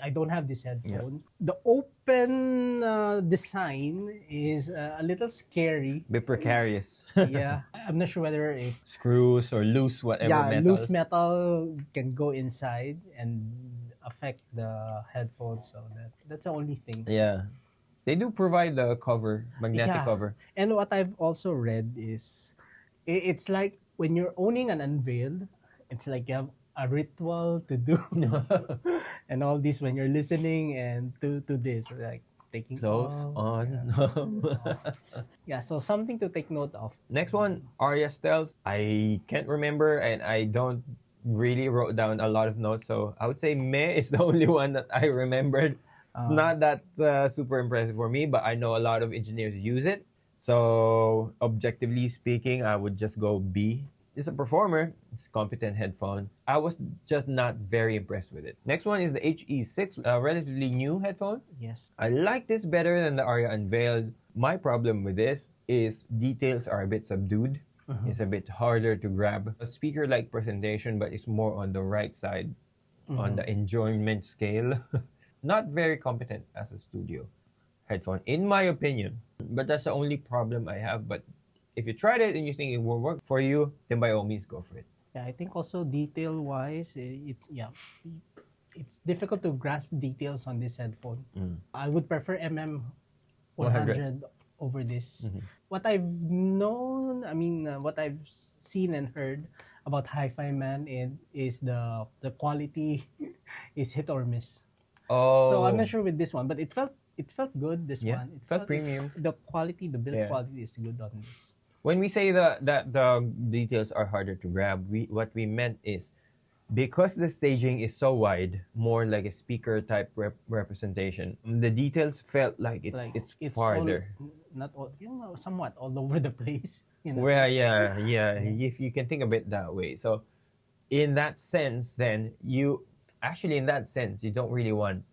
don't have this headphone. The open design is a little scary. Bit precarious. Yeah, I'm not sure whether if Screws or loose whatever metals. loose metal can go inside and affect the headphones. So that's the only thing. Yeah. They do provide the cover, magnetic Yeah. cover. And what I've also read is it's like when you're owning an unveiled, it's like you have a ritual to do and all this when you're listening and to this like taking Close off. on. Yeah, so something to take note of. Next one, Aria Stealth. I can't remember and I don't really wrote down a lot of notes. So I would say Meh is the only one that I remembered. It's not that super impressive for me, but I know a lot of engineers use it. So objectively speaking, I would just go B. It's a performer. It's a competent headphone. I was just not very impressed with it. Next one is the HE6, a relatively new headphone. Yes. I like this better than the Aria Unveiled. My problem with this is details are a bit subdued. It's a bit harder to grab. A speaker-like presentation, but it's more on the right side on the enjoyment scale. Not very competent as a studio headphone, in my opinion. But that's the only problem I have. But if you tried it and you think it will work for you, then by all means go for it. Yeah, I think also detail-wise, it's difficult to grasp details on this headphone. I would prefer MM100 over this. What I've known, what I've seen and heard about HIFIMAN is the quality is hit or miss. Oh, So I'm not sure with this one, but it felt good. This Yeah, one, it felt premium. The quality, the build Yeah. quality is good on this. when we say that the details are harder to grab, what we meant is because the staging is so wide, more like a speaker type representation. The details felt like it's farther. Not all, somewhat all over the place. Well, yeah. If you can think of it that way. So, in that sense, then you don't really want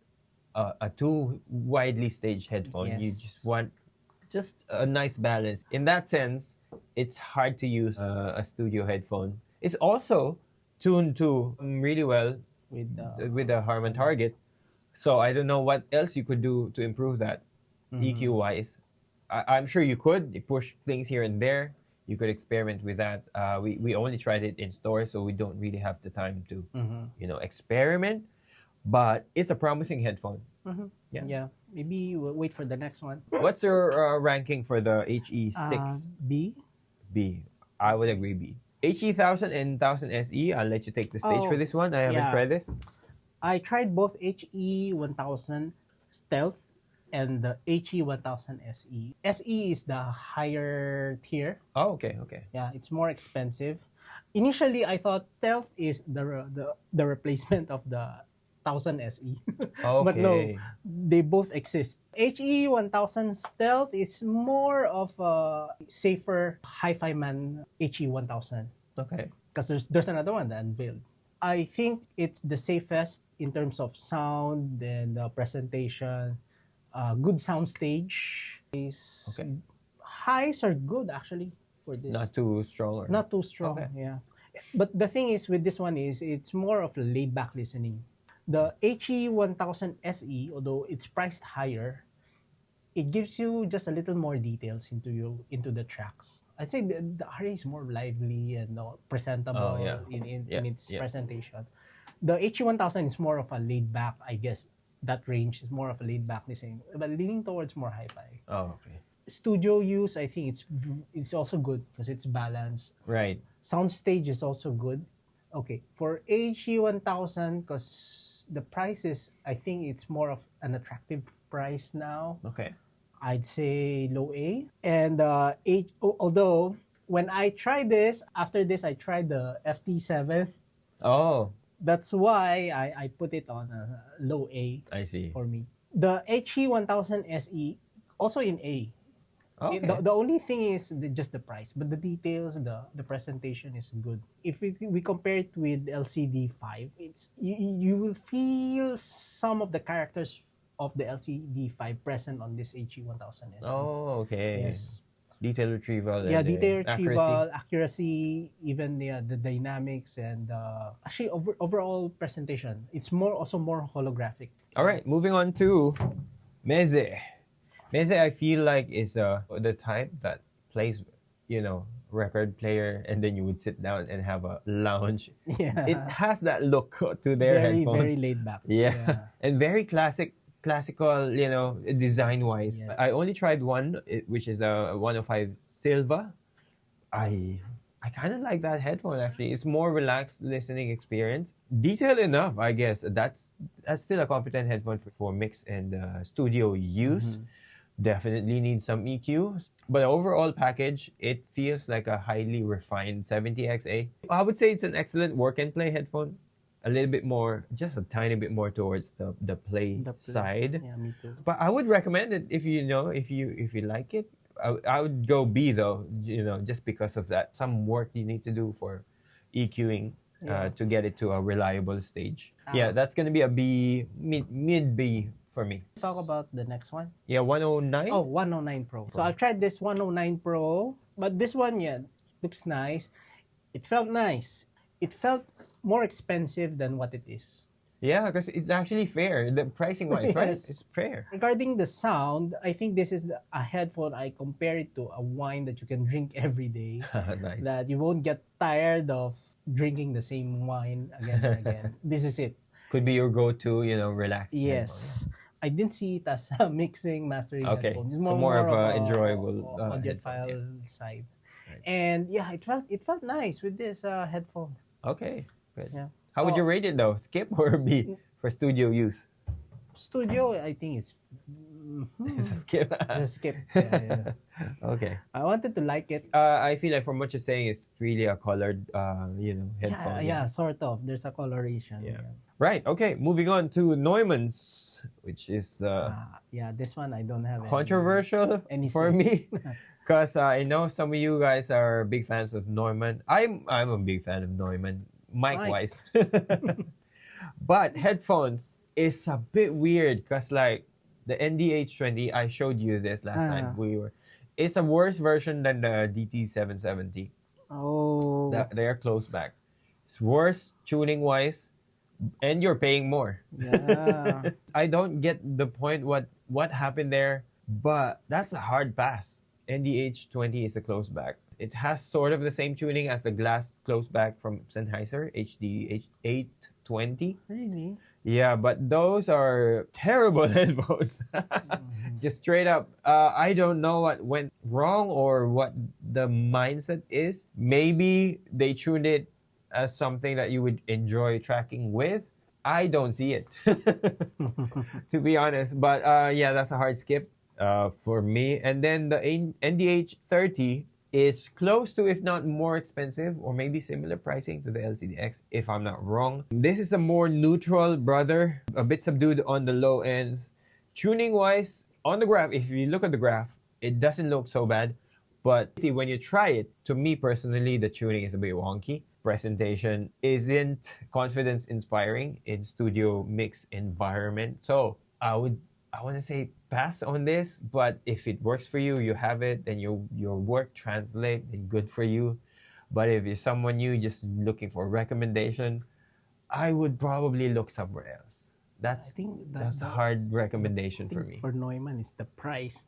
a too widely staged headphone. You Yes. just want just a nice balance. In that sense, it's hard to use a studio headphone. It's also tuned to really well with the Harman target. So I don't know what else you could do to improve that EQ wise. I'm sure you could push things here and there. You could experiment with that. We only tried it in store, so we don't really have the time to experiment. But it's a promising headphone. Yeah. Maybe we'll wait for the next one. What's your ranking for the HE6? B. B. I would agree B. HE1000 and 1000 SE. I'll let you take the stage for this one. I haven't tried this. I tried both HE1000 Stealth and the HE1000 SE. SE is the higher tier. Oh, okay. Yeah, it's more expensive. Initially, I thought Stealth is the replacement of the 1000 SE. Okay. But no, they both exist. HE1000 Stealth is more of a safer HIFIMAN HE1000. Okay. Because there's another one that unveiled. I think it's the safest in terms of sound and presentation. Good sound stage. Okay. Highs are good actually for this. Not too strong. Not too strong. Okay. Yeah. But the thing is with this one is it's more of a laid back listening. The HE1000 SE, although it's priced higher, it gives you just a little more details into the tracks. I think the RA is more lively and presentable in its presentation. The HE1000 is more of a laid back, I guess. That range is more of a laid back listening, but leaning towards more hi-fi. Oh, okay. Studio use, I think it's also good because it's balanced. Right. Soundstage is also good. Okay, for HE1000, because the price is, I think it's more of an attractive price now. Okay. I'd say low A. And although when I tried this, after this, I tried the FT7. Oh, That's why I put it on a low A I see. for me. The HE1000 SE, also in A. Okay. The only thing is just the price, but the details, the presentation is good. If we compare it with LCD5, you will feel some of the characters of the LCD5 present on this HE1000 SE. Oh, okay. Yes. Detail retrieval. Yeah, and detail accuracy. retrieval, accuracy, even the dynamics, and actually overall presentation. It's also more holographic. All right, moving on to Meze. Meze, I feel like is the type that plays, record player, and then you would sit down and have a lounge. Yeah. It has that look to their headphone. Very laid back. Yeah. And very classical, design wise. Yes. I only tried one, which is a 105 Silva. I kind of like that headphone actually. It's more relaxed listening experience. Detailed enough, I guess. That's still a competent headphone for mix and studio use. Definitely needs some EQ. But the overall package, it feels like a highly refined 70XA. I would say it's an excellent work and play headphone. A little bit more, just a tiny bit more towards the play side. Yeah, me too. But I would recommend it if you like it. I would go B though, just because of that. Some work you need to do for EQing to get it to a reliable stage. Yeah, that's gonna be a B, mid B for me. Talk about the next one. Yeah, 109. Oh, 109 Pro. So I've tried this 109 Pro, but this one, looks nice. It felt nice. It felt more expensive than what it is. Yeah, because it's actually fair. The pricing wise, right? Yes. It's fair. Regarding the sound, I think this is a headphone. I compare it to a wine that you can drink every day. Nice. That you won't get tired of drinking the same wine again and again. This is it. Could be your go-to, relaxed. Yes. I didn't see it as a mixing, mastering headphone. It's more of a enjoyable audiophile side. Right. And yeah, it felt nice with this headphone. Okay, good. Yeah. How would you rate it though? Skip or B for studio use? Studio, I think it's It's a skip. it's a skip. Yeah. Okay. I wanted to like it. I feel like from what you're saying, it's really a colored, headphone. Yeah, sort of. There's a coloration. Yeah. Right. Okay. Moving on to Neumann's, which is This one I don't have controversial any for say. me, because I know some of you guys are big fans of Neumann. I'm a big fan of Neumann, mic-wise. But headphones is a bit weird because like the NDH20, I showed you this last time. It's a worse version than the DT770. Oh. They are close back. It's worse tuning-wise. And you're paying more. Yeah. I don't get the point what happened there, but that's a hard pass. NDH20 is a close back. It has sort of the same tuning as the glass close back from Sennheiser, HD820. Really? Yeah, but those are terrible headphones. Just straight up. I don't know what went wrong or what the mindset is. Maybe they tuned it as something that you would enjoy tracking with. I don't see it, to be honest. But that's a hard skip for me. And then the NDH30 is close to, if not more expensive, or maybe similar pricing to the LCDX, if I'm not wrong. This is a more neutral brother, a bit subdued on the low ends. Tuning-wise, on the graph, if you look at the graph, it doesn't look so bad. But when you try it, to me personally, the tuning is a bit wonky. Presentation isn't confidence inspiring in studio mix environment. So I want to say pass on this, but if it works for you, you have it, then your work translate, then good for you. But if you're someone new just looking for a recommendation, I would probably look somewhere else. That's a hard recommendation for me. For Neumann, it's the price.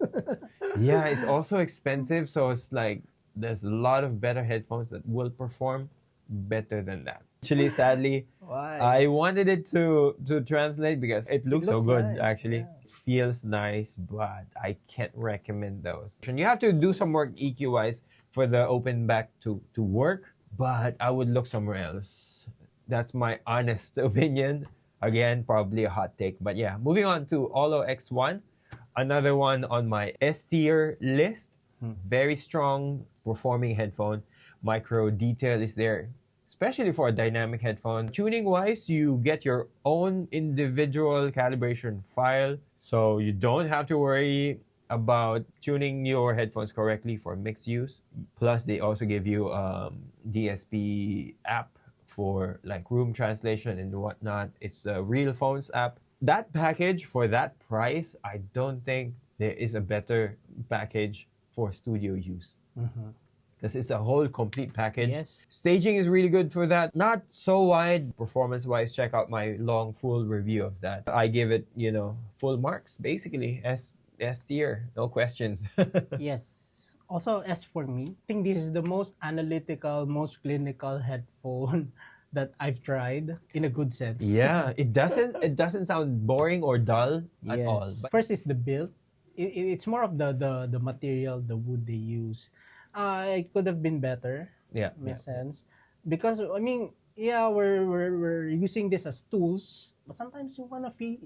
Yeah, it's also expensive, so it's like there's a lot of better headphones that will perform better than that. Actually, sadly, Why? I wanted it to translate because it looks so good. nice, Actually, yeah. It feels nice, but I can't recommend those. And you have to do some work EQ wise for the open back to work, but I would look somewhere else. That's my honest opinion. Again, probably a hot take. But yeah, moving on to OLLO X1. Another one on my S tier list. Very strong performing headphone. Micro detail is there, especially for a dynamic headphone. Tuning wise, you get your own individual calibration file, so you don't have to worry about tuning your headphones correctly for mixed use. Plus, they also give you DSP app for like room translation and whatnot. It's a Real Phones app. That package for that price, I don't think there is a better package for studio use. Because it's a whole complete package. Yes. Staging is really good for that. Not so wide performance-wise. Check out my long, full review of that. I give it, full marks, basically. S tier, no questions. Yes. Also, as for me, I think this is the most analytical, most clinical headphone that I've tried in a good sense. Yeah, it doesn't sound boring or dull at all. But first is the build. It's more of the material, the wood they use. It could have been better. Yeah, in a sense, because I mean, yeah, we're using this as tools, but sometimes you wanna feel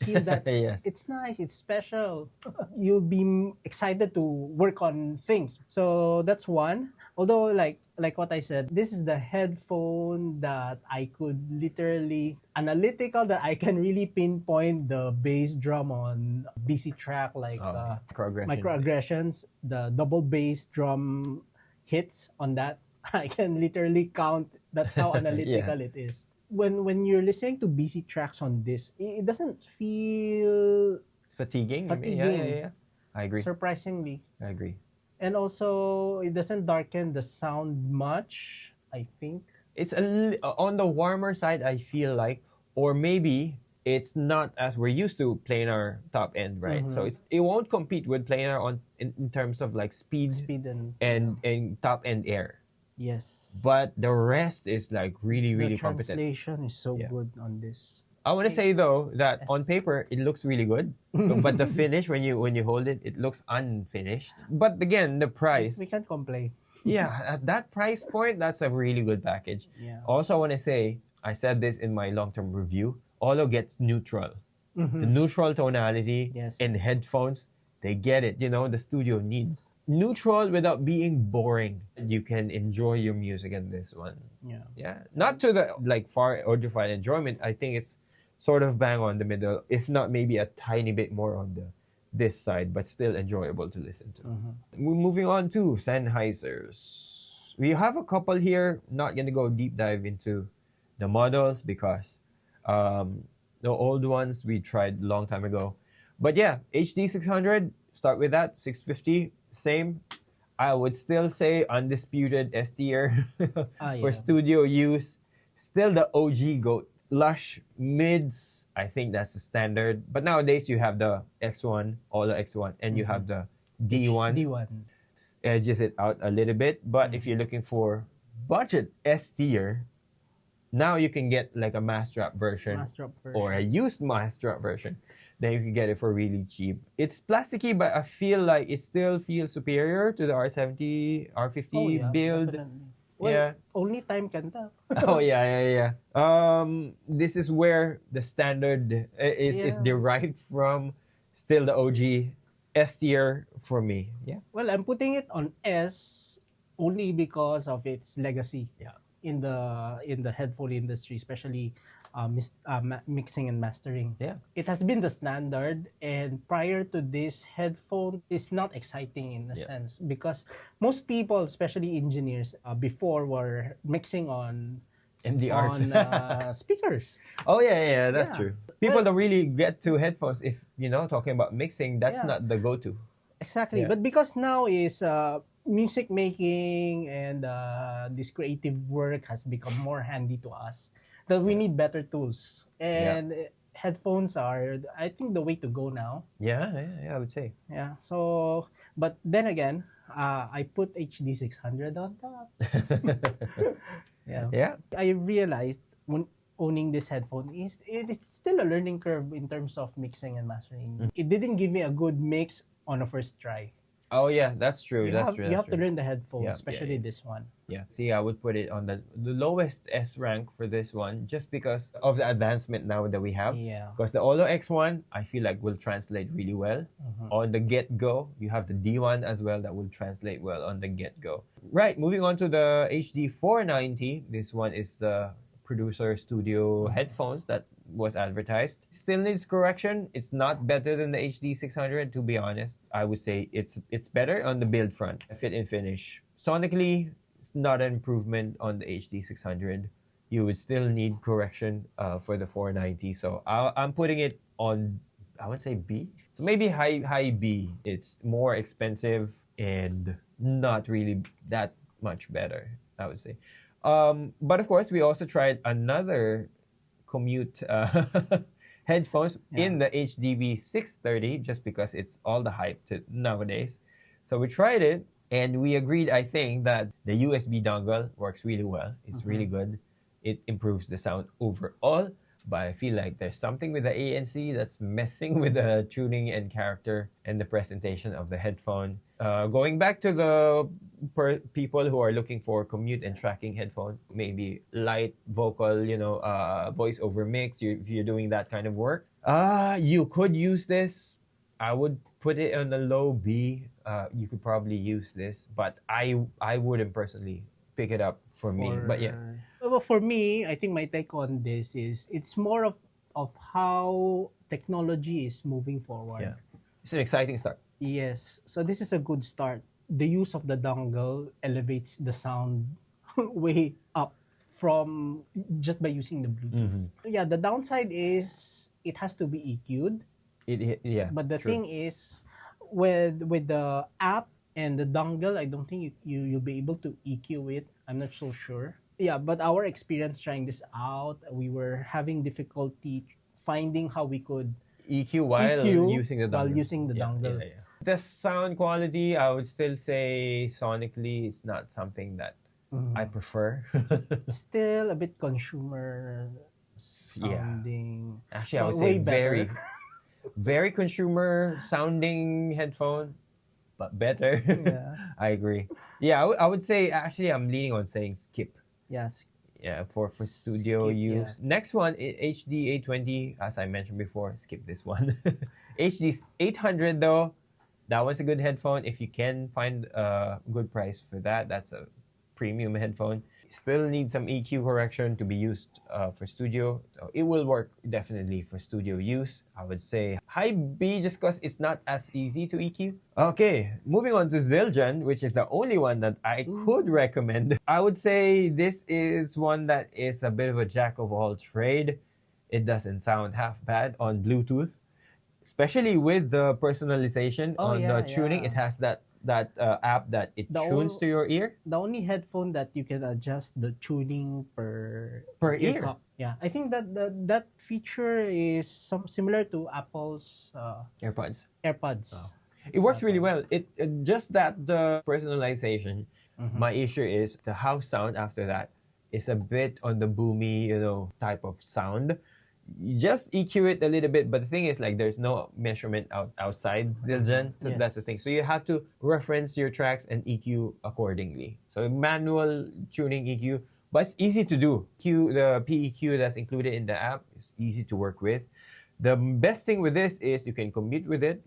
that yes. It's nice, it's special. You'll be excited to work on things. So that's one. Although like what I said, this is the headphone that I could literally analytical, that I can really pinpoint the bass drum on BC track, like microaggressions, the double bass drum hits on that. I can literally count. That's how analytical it is. When you're listening to BC tracks on this, it doesn't feel fatiguing. Yeah. I agree. Surprisingly. I agree. And also, it doesn't darken the sound much, I think. It's on the warmer side, I feel like, or maybe it's not as we're used to planar top end, right? So it won't compete with planar in terms of like speed and top end air. Yes. But the rest is like really competent. The translation is so good on this. I want to say though that on paper it looks really good, but the finish when you hold it, it looks unfinished. But again, the price, we can't complain. Yeah, at that price point, that's a really good package. Yeah. Also, I want to say, I said this in my long-term review, OLLO gets neutral. The neutral tonality in headphones, they get it. The studio needs neutral without being boring. You can enjoy your music in this one. Yeah. Not to the like far audiophile enjoyment. I think it's sort of bang on the middle, if not maybe a tiny bit more on this side, but still enjoyable to listen to. Moving on to Sennheisers. We have a couple here. Not gonna go deep dive into the models because the old ones we tried a long time ago. But yeah, HD 600. Start with that. 650. Same. I would still say undisputed S tier for studio use. Still the OG GOAT. Lush mids, I think that's the standard. But nowadays you have the X1, OLLO X1, and you have the D1. D1 edges it out a little bit. But if you're looking for budget S tier, now you can get like a mass drop version or a used mass drop version. Then you can get it for really cheap. It's plasticky, but I feel like it still feels superior to the R70, R50 build. Definitely. Well, only time can tell. Yeah. This is where the standard is derived from. Still the OG S tier for me. Yeah. Well, I'm putting it on S only because of its legacy. Yeah. In the headphone industry, especially mixing and mastering. Yeah. It has been the standard, and prior to this, headphone is not exciting in a sense, because most people, especially engineers, before were mixing on MDRs. Speakers. Oh yeah, that's true. People don't really get to headphones if talking about mixing. That's not the go-to. Exactly, but because now is music making and this creative work has become more handy to us, that we need better tools, and headphones are, I think, the way to go now. Yeah, I would say. Yeah. So, but then again, I put HD 600 on top. Yeah. I realized when owning this headphone it's still a learning curve in terms of mixing and mastering. It didn't give me a good mix on a first try. Oh yeah, that's true. You have to learn the headphone, especially this one. Yeah. See, I would put it on the lowest S rank for this one just because of the advancement now that we have. Yeah. Because the OLLO X1, I feel like will translate really well. On the get-go, you have the D1 as well that will translate well on the get-go. Right, moving on to the HD 490. This one is the producer studio headphones that was advertised. Still needs correction. It's not better than the HD 600, to be honest. I would say it's better on the build front, fit and finish. Sonically, it's not an improvement on the HD 600. You would still need correction for the 490. So I'm putting it on, I would say B. So maybe high B. It's more expensive and not really that much better, I would say. But of course, we also tried another commute headphones in the HDB 630 just because it's all the hype nowadays. So we tried it and we agreed, I think, that the USB dongle works really well. It's really good. It improves the sound overall, but I feel like there's something with the ANC that's messing with the tuning and character and the presentation of the headphone. Going back to the people who are looking for commute and tracking headphone, maybe light vocal, voice over mix, if you're doing that kind of work, you could use this. I would put it on the low B. You could probably use this, but I wouldn't personally pick it up for me. But yeah. Well, for me, I think my take on this is it's more of how technology is moving forward. Yeah. It's an exciting start. Yes. So this is a good start. The use of the dongle elevates the sound way up from just by using the Bluetooth. Yeah, the downside is it has to be EQ'd. But the thing is, with the app and the dongle, I don't think you'll be able to EQ it. I'm not so sure. Yeah, but our experience trying this out, we were having difficulty finding how we could EQ while using the dongle. The sound quality, I would still say sonically, it's not something that I prefer. Still a bit consumer sounding. Actually, I would say very, very consumer sounding headphone, but better. Yeah. I agree. Yeah, I would say, actually, I'm leaning on saying skip. Yes. Yeah, for studio use. Yeah. Next one, HD 820, as I mentioned before, skip this one. HD 800 though, that one's a good headphone. If you can find a good price for that, that's a premium headphone. Still needs some EQ correction to be used for studio. So it will work definitely for studio use. I would say high B just because it's not as easy to EQ. Okay, moving on to Zildjian, which is the only one that I could recommend. I would say this is one that is a bit of a jack of all trade. It doesn't sound half bad on Bluetooth, especially with the personalization on the tuning. It has that app that it tunes to your ear. The only headphone that you can adjust the tuning per ear. Cup. Yeah, I think that feature is similar to Apple's AirPods. Oh. It works really well. It just that the personalization. My issue is the house sound after that is a bit on the boomy, type of sound. You just EQ it a little bit, but the thing is, like, there's no measurement outside Zildjian. So that's the thing. So you have to reference your tracks and EQ accordingly. So manual tuning EQ, but it's easy to do. The PEQ that's included in the app is easy to work with. The best thing with this is you can commute with it.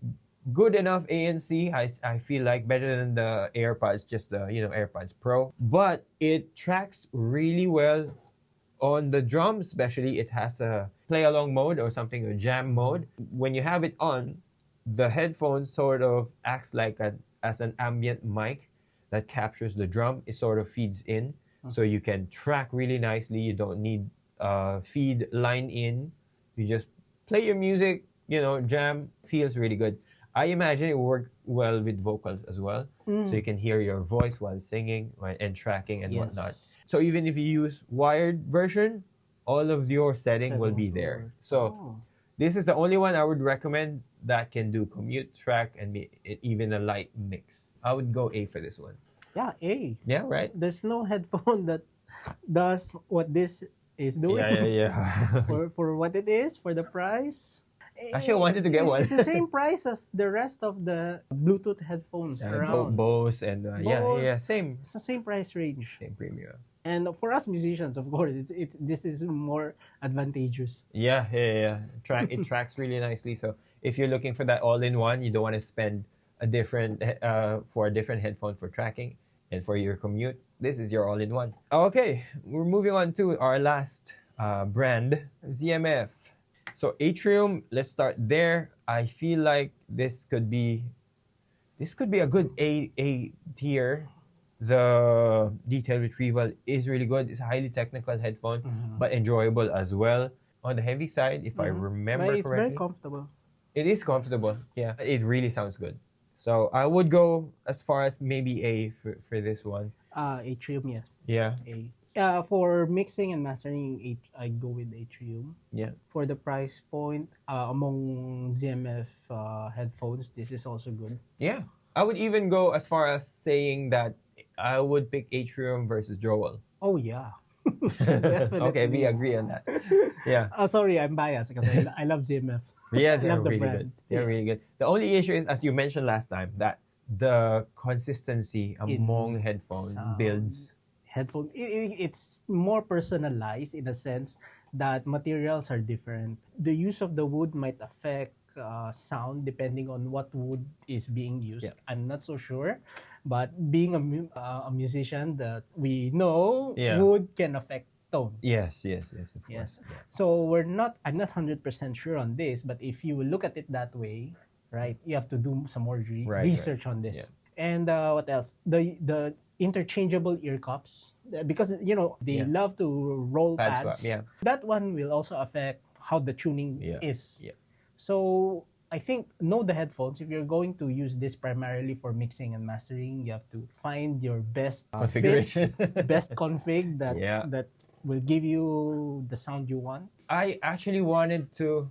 Good enough ANC, I feel like, better than the AirPods, just the AirPods Pro. But it tracks really well. On the drum especially, it has a play-along mode or something, a jam mode. When you have it on, the headphones sort of acts like as an ambient mic that captures the drum. It sort of feeds in, so you can track really nicely. You don't need feed line in. You just play your music, jam. Feels really good. I imagine it worked well with vocals as well. So you can hear your voice while singing and tracking and whatnot. So even if you use wired version, all of your settings will be there. So this is the only one I would recommend that can do commute, track, and even a light mix. I would go A for this one. Yeah, A. Yeah, right? There's no headphone that does what this is doing. Yeah. for what it is, for the price. Actually, I wanted to get one. It's the same price as the rest of the Bluetooth headphones around. Bose and yeah, same. It's the same price range. Same premium. And for us musicians, of course, this is more advantageous. Yeah. It tracks really nicely. So if you're looking for that all-in-one, you don't want to spend a different for a different headphone for tracking and for your commute. This is your all-in-one. Okay, we're moving on to our last brand, ZMF. So Atrium, let's start there. I feel like this could be a good A tier. The detail retrieval is really good. It's a highly technical headphone, but enjoyable as well. On the heavy side, if I remember correctly, it's very comfortable. It is comfortable. Yeah, it really sounds good. So I would go as far as maybe A for this one. Atrium, yeah. Yeah. A. For mixing and mastering, I go with Atrium. Yeah. For the price point, among ZMF headphones, this is also good. Yeah. I would even go as far as saying that I would pick Atrium versus Joel. Oh, yeah. Definitely. Okay, we agree on that. Yeah. Sorry, I'm biased because I love ZMF. Yeah, they're I love the really brand. good. They're really good. The only issue is, as you mentioned last time, that the consistency among headphone builds. Headphone, it's more personalized in a sense that materials are different. The use of the wood might affect sound depending on what wood is being used. Yeah. I'm not so sure, but being a musician, that we know wood can affect tone. Yes, of course. Yes. Yeah. So I'm not 100% sure on this, but if you look at it that way, right, you have to do some more research on this. Yeah. And what else? The interchangeable ear cups, because they love to roll pads. Yeah. That one will also affect how the tuning is. Yeah. So I think know the headphones. If you're going to use this primarily for mixing and mastering, you have to find your best configuration, best config that will give you the sound you want. I actually wanted to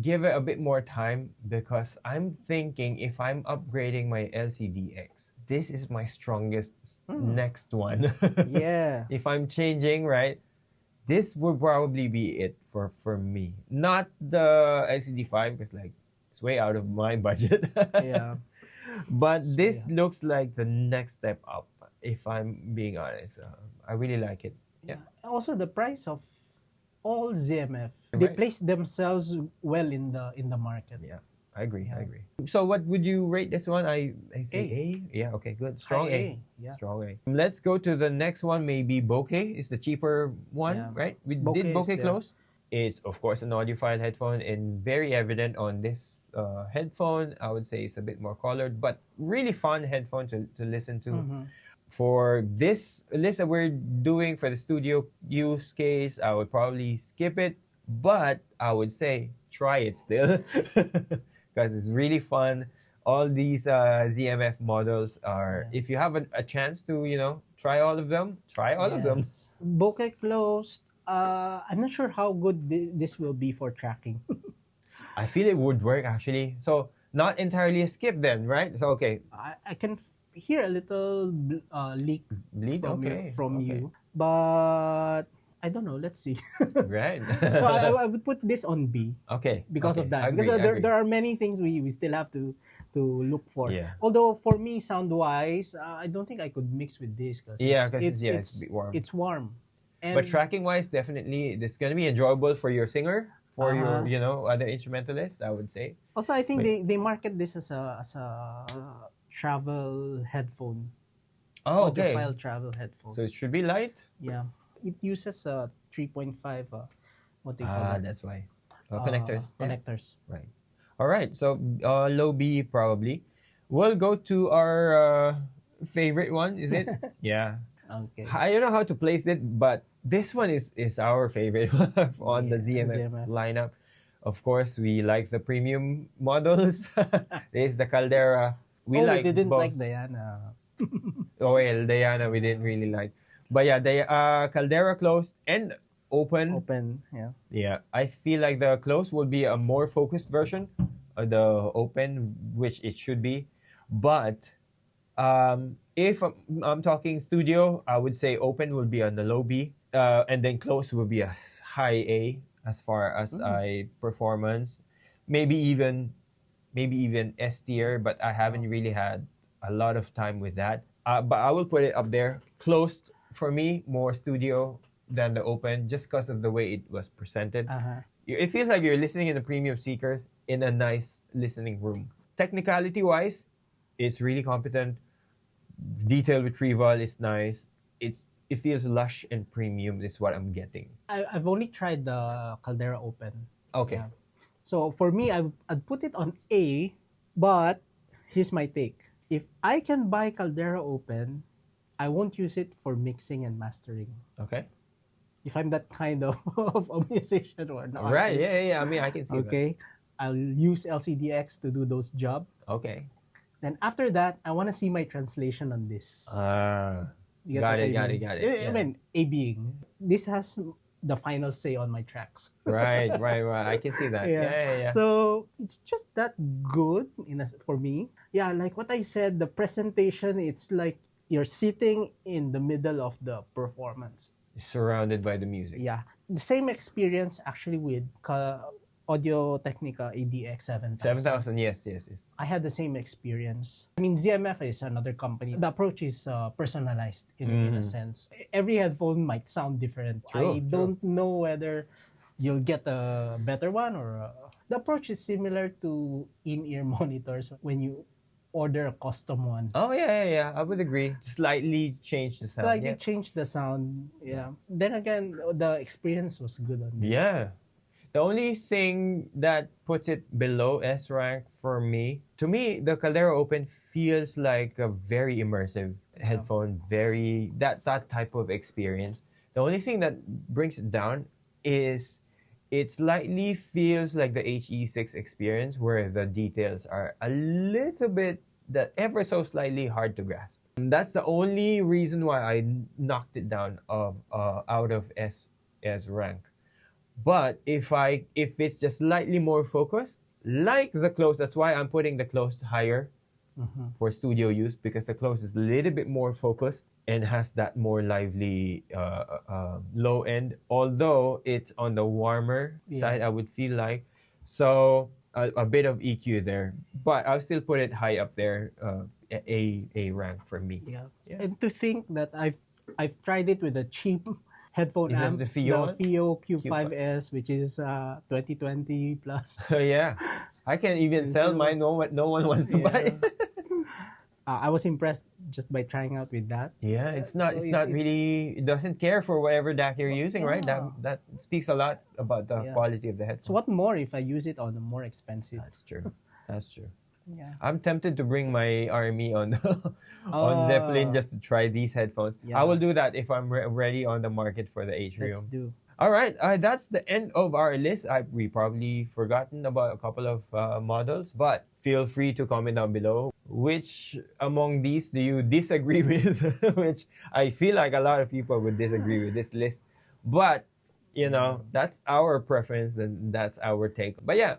give it a bit more time because I'm thinking if I'm upgrading my LCDX, this is my strongest next one. Yeah. If I'm changing, right, this would probably be it for me. Not the LCD5 because it's way out of my budget. Yeah. But this looks like the next step up, if I'm being honest. I really like it. Yeah. Also, the price of all ZMF, they place themselves well in the market. Yeah. I agree. So what would you rate this one? I say A. Yeah, okay, good. Strong A. Yeah. Strong A. Let's go to the next one, maybe Bokeh. It's the cheaper one, right? Did Bokeh close? It's, of course, an audiophile headphone and very evident on this headphone. I would say it's a bit more colored, but really fun headphone to listen to. Mm-hmm. For this list that we're doing for the studio use case, I would probably skip it, but I would say try it still. Because it's really fun. All these ZMF models are, if you have a chance to, try all of them, try all of them. Bokeh closed. I'm not sure how good this will be for tracking. I feel it would work actually. So not entirely a skip then, right? So okay. I can hear a little leak from you, but I don't know. Let's see. Right. So I would put this on B. Okay. Because of that. Because there are many things we still have to look for. Yeah. Although for me, sound wise, I don't think I could mix with this because it's a bit warm. It's warm. But tracking wise, definitely this is gonna be enjoyable for your singer, for your other instrumentalists, I would say. Also, I think they market this as a travel headphone. Oh, okay. Audiophile travel headphone. So it should be light. Yeah. It uses 3.5 what they call that? That's why. Connectors. Connectors. Right. All right. So low B probably. We'll go to our favorite one. Is it? Yeah. Okay. I don't know how to place it, but this one is our favorite on the ZMF lineup. Of course, we like the premium models. There's the Caldera. We didn't like Diana. Diana we didn't really like. But yeah, the Caldera closed and open. Open, yeah. Yeah, I feel like the closed will be a more focused version of the open, which it should be. But if I'm talking studio, I would say open will be on the low B, and then closed will be a high A as far as performance. maybe even S tier, but I haven't really had a lot of time with that. But I will put it up there. Closed for me, more studio than the open, just because of the way it was presented. It feels like you're listening in the premium speakers in a nice listening room. Technicality wise, it's really competent. Detail retrieval is nice. It feels lush and premium is what I'm getting. I've only tried the Caldera Open. Okay. Yeah. So for me, I'd put it on A, but here's my take. If I can buy Caldera Open, I won't use it for mixing and mastering. Okay. If I'm that kind of a musician or not. Right, yeah. I mean, I can see that. Okay. I'll use LCDX to do those jobs. Okay. Then after that, I want to see my translation on this. Got it. Yeah. I mean, A being, this has the final say on my tracks. Right. I can see that. Yeah. So it's just that good for me. Yeah, like what I said, the presentation, it's like you're sitting in the middle of the performance. Surrounded by the music. Yeah. The same experience actually with Audio Technica ADX 7000. 7000, yes. I had the same experience. I mean, ZMF is another company. The approach is personalized in a sense. Every headphone might sound different. I don't know whether you'll get a better one or... The approach is similar to in-ear monitors when you order a custom one. Oh, yeah. I would agree. Slightly change the sound. Slightly change the sound, yeah. Then again, the experience was good on this. Yeah. The only thing that puts it below S rank for me, to me, the Caldera Open feels like a very immersive headphone, very that type of experience. The only thing that brings it down is it slightly feels like the HE6 experience, where the details are a little bit, that ever so slightly hard to grasp. And that's the only reason why I knocked it down out of S rank. But if it's just slightly more focused, like the close, that's why I'm putting the close higher for studio use, because the close is a little bit more focused and has that more lively low end. Although it's on the warmer side, I would feel like. So a bit of EQ there, but I'll still put it high up there, A rank for me. Yeah. And to think that I've tried it with a cheap headphone amp, the Fiio Q5S, which is 2020 plus. Yeah, I can even sell mine. No one wants to buy it. I was impressed just by trying out with that. Yeah, it's not really. It doesn't care for whatever DAC you're using, right? That speaks a lot about the quality of the headphone. So what more if I use it on a more expensive? That's true. Yeah. I'm tempted to bring my RME on Zeppelin just to try these headphones. Yeah. I will do that if I'm ready on the market for the Atrium. Let's do. All right, that's the end of our list. We probably forgotten about a couple of models, but feel free to comment down below. Which among these do you disagree with? Which I feel like a lot of people would disagree with this list. But, that's our preference and that's our take. But yeah,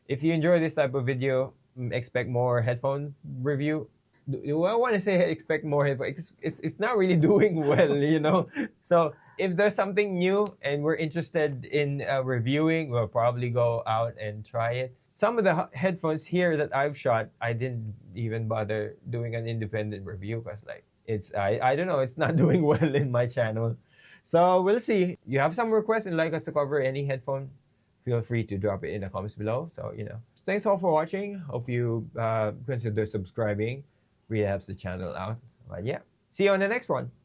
if you enjoy this type of video, expect more headphones review. Do I want to say expect more headphones? It's not really doing well, So if there's something new and we're interested in reviewing, we'll probably go out and try it. Some of the headphones here that I've shot, I didn't even bother doing an independent review because I don't know, it's not doing well in my channel. So we'll see. You have some requests and like us to cover any headphone, feel free to drop it in the comments below. So, thanks all for watching. Hope you consider subscribing. Really helps the channel out. But yeah, see you on the next one.